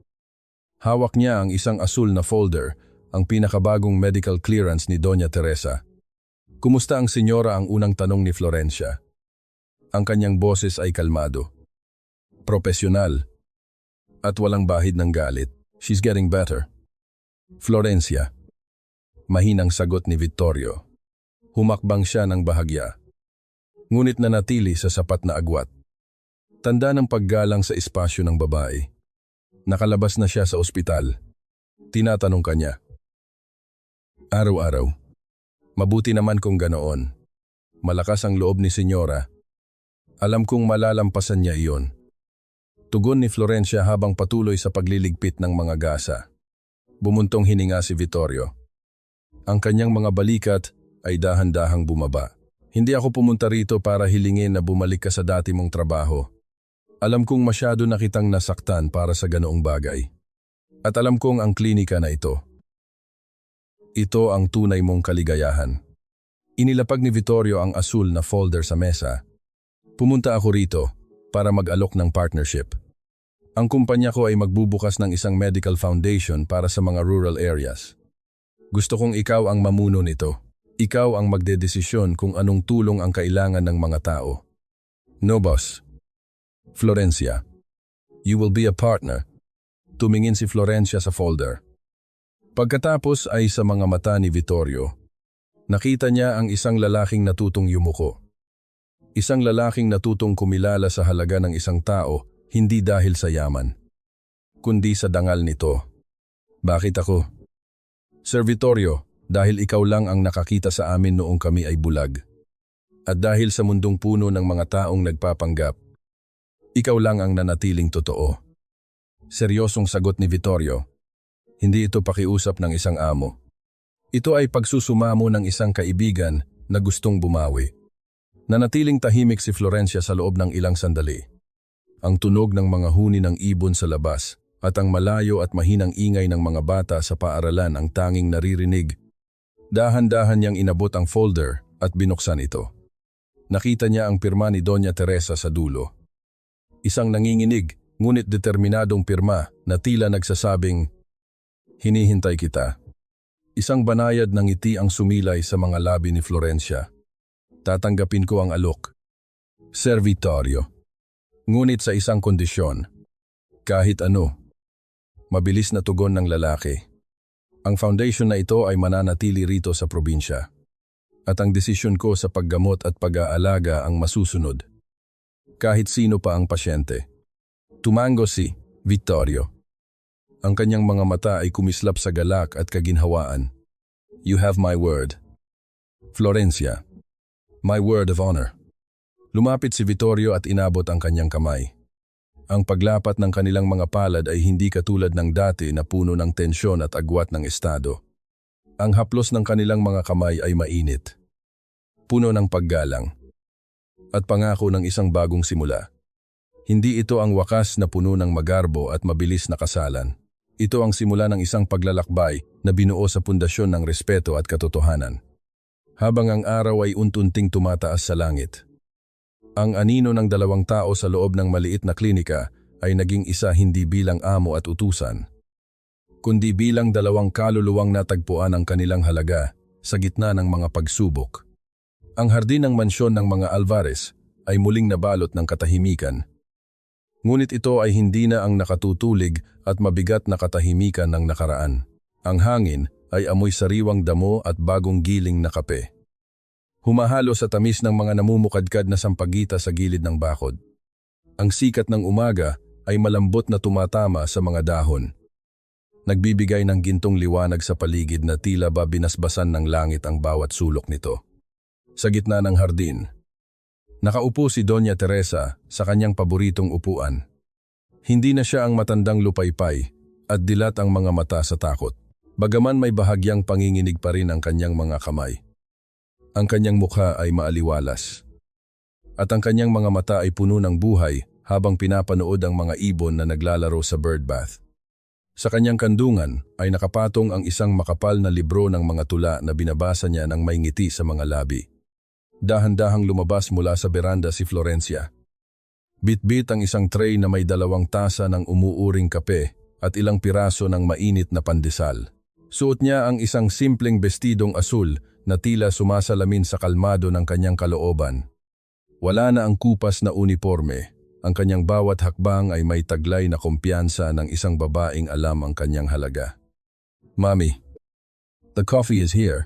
[SPEAKER 1] hawak niya ang isang asul na folder, ang pinakabagong medical clearance ni Doña Teresa. Kumusta ang senyora, ang unang tanong ni Florencia. Ang kanyang boses ay kalmado, propesyonal, at walang bahid ng galit. She's getting better. Florencia. Mahinang sagot ni Vittorio. Humakbang siya ng bahagya, ngunit nanatili sa sapat na agwat. Tanda ng paggalang sa espasyo ng babae. Nakalabas na siya sa ospital. Tinatanong kanya. Araw-araw. Mabuti naman kung ganoon. Malakas ang loob ni senyora. Alam kong malalampasan niya iyon. Tugon ni Florencia habang patuloy sa pagliligpit ng mga gasa. Bumuntong hininga si Vittorio. Ang kanyang mga balikat ay dahan-dahang bumaba. Hindi ako pumunta rito para hilingin na bumalik ka sa dati mong trabaho. Alam kong masyado na kitang nasaktan para sa ganoong bagay. At alam kong ang klinika na ito. Ito ang tunay mong kaligayahan. Inilapag ni Vittorio ang asul na folder sa mesa. Pumunta ako rito para mag-alok ng partnership. Ang kumpanya ko ay magbubukas ng isang medical foundation para sa mga rural areas. Gusto kong ikaw ang mamuno nito. Ikaw ang magdedesisyon kung anong tulong ang kailangan ng mga tao. No, boss. Florencia, you will be a partner. Tumingin si Florencia sa folder. Pagkatapos ay sa mga mata ni Vittorio. Nakita niya ang isang lalaking natutong yumuko. Isang lalaking natutong kumilala sa halaga ng isang tao, hindi dahil sa yaman, kundi sa dangal nito. Bakit ako? Sir Vittorio, dahil ikaw lang ang nakakita sa amin noong kami ay bulag. At dahil sa mundong puno ng mga taong nagpapanggap, ikaw lang ang nanatiling totoo. Seryosong sagot ni Vittorio. Hindi ito pakiusap ng isang amo. Ito ay pagsusumamo ng isang kaibigan na gustong bumawi. Nanatiling tahimik si Florencia sa loob ng ilang sandali. Ang tunog ng mga huni ng ibon sa labas at ang malayo at mahinang ingay ng mga bata sa paaralan ang tanging naririnig. Dahan-dahan niyang inabot ang folder at binuksan ito. Nakita niya ang pirma ni Doña Teresa sa dulo. Isang nanginginig, ngunit determinadong pirma na tila nagsasabing, "Hinihintay kita." Isang banayad ng ngiti ang sumilay sa mga labi ni Florencia. "Tatanggapin ko ang alok, Sir Vittorio. Ngunit sa isang kondisyon. Kahit ano." Mabilis na tugon ng lalaki. "Ang foundation na ito ay mananatili rito sa probinsya. At ang desisyon ko sa paggamot at pag-aalaga ang masusunod. Kahit sino pa ang pasyente." Tumango si Vittorio. Ang kanyang mga mata ay kumislap sa galak at kaginhawaan. "You have my word, Florencia. My word of honor." Lumapit si Vittorio at inabot ang kanyang kamay. Ang paglapat ng kanilang mga palad ay hindi katulad ng dati na puno ng tensyon at agwat ng estado. Ang haplos ng kanilang mga kamay ay mainit, puno ng paggalang, at pangako ng isang bagong simula. Hindi ito ang wakas na puno ng magarbo at mabilis na kasalan. Ito ang simula ng isang paglalakbay na binuo sa pundasyon ng respeto at katotohanan. Habang ang araw ay untunting tumataas sa langit, ang anino ng dalawang tao sa loob ng maliit na klinika ay naging isa hindi bilang amo at utusan, kundi bilang dalawang kaluluwang natagpuan ang kanilang halaga sa gitna ng mga pagsubok. Ang hardin ng mansyon ng mga Alvarez ay muling nabalot ng katahimikan. Ngunit ito ay hindi na ang nakatutulig at mabigat na katahimikan ng nakaraan. Ang hangin ay amoy sariwang damo at bagong giling na kape. Humahalo sa tamis ng mga namumukadkad na sampagita sa gilid ng bakod. Ang sikat ng umaga ay malambot na tumatama sa mga dahon. Nagbibigay ng gintong liwanag sa paligid na tila ba binasbasan ng langit ang bawat sulok nito. Sa gitna ng hardin, nakaupo si Doña Teresa sa kanyang paboritong upuan. Hindi na siya ang matandang lupaypay at dilat ang mga mata sa takot. Bagaman may bahagyang panginginig pa rin ang kanyang mga kamay. Ang kanyang mukha ay maaliwalas. At ang kanyang mga mata ay puno ng buhay habang pinapanood ang mga ibon na naglalaro sa birdbath. Sa kanyang kandungan ay nakapatong ang isang makapal na libro ng mga tula na binabasa niya ng may ngiti sa mga labi. Dahan-dahang lumabas mula sa beranda si Florencia. Bit-bit ang isang tray na may 2 tasa ng umuuring kape at ilang piraso ng mainit na pandesal. Suot niya ang isang simpleng bestidong asul na tila sumasalamin sa kalmado ng kanyang kalooban. Wala na ang kupas na uniforme. Ang kanyang bawat hakbang ay may taglay na kumpiyansa ng isang babaeng alam ang kanyang halaga. "Mami, the coffee is here,"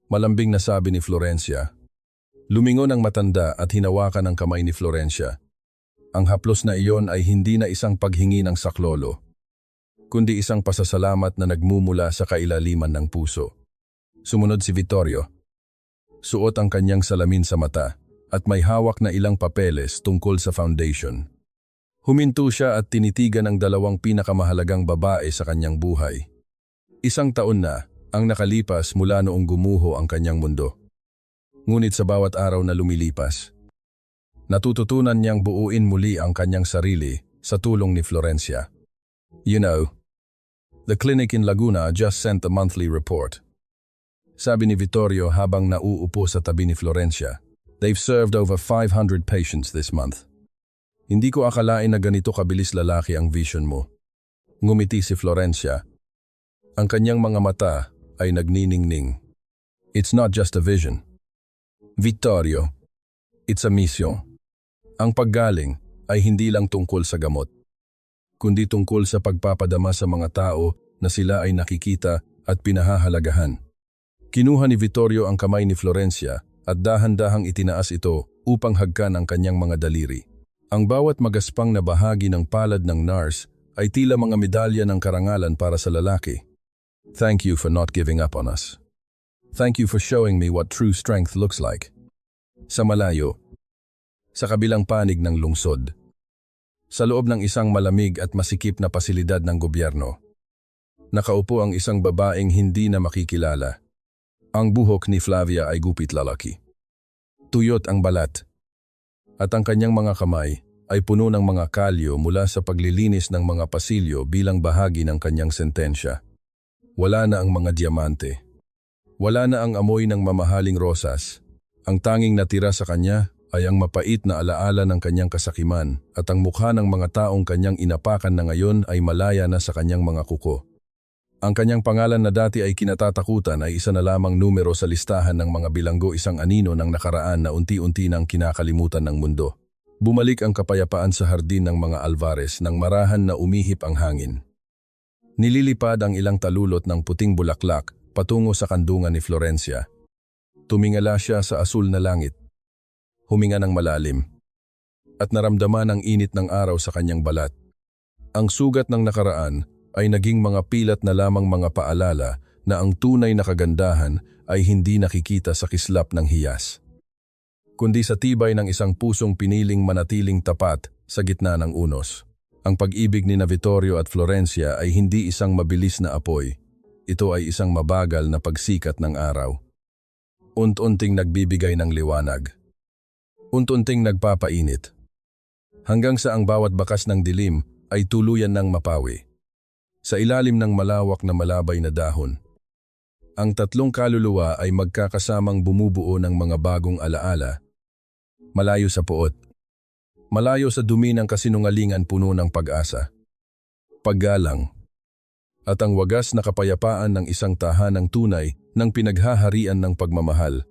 [SPEAKER 1] malambing na sabi ni Florencia. Lumingon ang matanda at hinawakan ang kamay ni Florencia. Ang haplos na iyon ay hindi na isang paghingi ng saklolo, kundi isang pasasalamat na nagmumula sa kailaliman ng puso. Sumunod si Vittorio. Suot ang kanyang salamin sa mata at may hawak na ilang papeles tungkol sa foundation. Huminto siya at tinitigan ang 2 pinakamahalagang babae sa kanyang buhay. 1 taon na ang nakalipas mula noong gumuho ang kanyang mundo. Ngunit sa bawat araw na lumilipas, natututunan niyang buuin muli ang kanyang sarili sa tulong ni Florencia. "You know, the clinic in Laguna just sent a monthly report," sabi ni Vittorio habang nauupo sa tabi ni Florencia. "They've served over 500 patients this month." "Hindi ko akalain na ganito kabilis lalaki ang vision mo." Ngumiti si Florencia. Ang kanyang mga mata ay nagniningning. "It's not just a vision, Vittorio. It's a mission." Ang paggaling ay hindi lang tungkol sa gamot, kundi tungkol sa pagpapadama sa mga tao na sila ay nakikita at pinahahalagahan. Kinuha ni Vittorio ang kamay ni Florencia at dahan-dahang itinaas ito upang hagkan ang kanyang mga daliri. Ang bawat magaspang na bahagi ng palad ng nurse ay tila mga medalya ng karangalan para sa lalaki. "Thank you for not giving up on us. Thank you for showing me what true strength looks like." Sa malayo, sa kabilang panig ng lungsod, sa loob ng isang malamig at masikip na pasilidad ng gobyerno, nakaupo ang isang babaeng hindi na makikilala. Ang buhok ni Flavia ay gupit lalaki. Tuyot ang balat, at ang kanyang mga kamay ay puno ng mga kalyo mula sa paglilinis ng mga pasilyo bilang bahagi ng kanyang sentensya. Wala na ang mga diamante. Wala na ang amoy ng mamahaling rosas. Ang tanging natira sa kanya ay ang mapait na alaala ng kanyang kasakiman at ang mukha ng mga taong kanyang inapakan na ngayon ay malaya na sa kanyang mga kuko. Ang kanyang pangalan na dati ay kinatatakutan ay isa na lamang numero sa listahan ng mga bilanggo isang anino ng nakaraan na unti-unti nang kinakalimutan ng mundo. Bumalik ang kapayapaan sa hardin ng mga Alvarez nang marahan na umihip ang hangin. Nililipad ang ilang talulot ng puting bulaklak patungo sa kandungan ni Florencia. Tumingala siya sa asul na langit. Huminga ng malalim. At naramdaman ang init ng araw sa kanyang balat. Ang sugat ng nakaraan ay naging mga pilat na lamang mga paalala na ang tunay na kagandahan ay hindi nakikita sa kislap ng hiyas, kundi sa tibay ng isang pusong piniling manatiling tapat sa gitna ng unos. Ang pag-ibig ni Vittorio at Florencia ay hindi isang mabilis na apoy. Ito ay isang mabagal na pagsikat ng araw. Unti-unting nagbibigay ng liwanag. Unti-unting nagpapainit. Hanggang sa ang bawat bakas ng dilim ay tuluyan ng mapawi. Sa ilalim ng malawak na malabay na dahon, ang tatlong kaluluwa ay magkakasamang bumubuo ng mga bagong alaala. Malayo sa puot. Malayo sa dumi ng kasinungalingan puno ng pag-asa. Paggalang. At ang wagas na kapayapaan ng isang tahanang tunay ng pinaghaharian ng pagmamahal.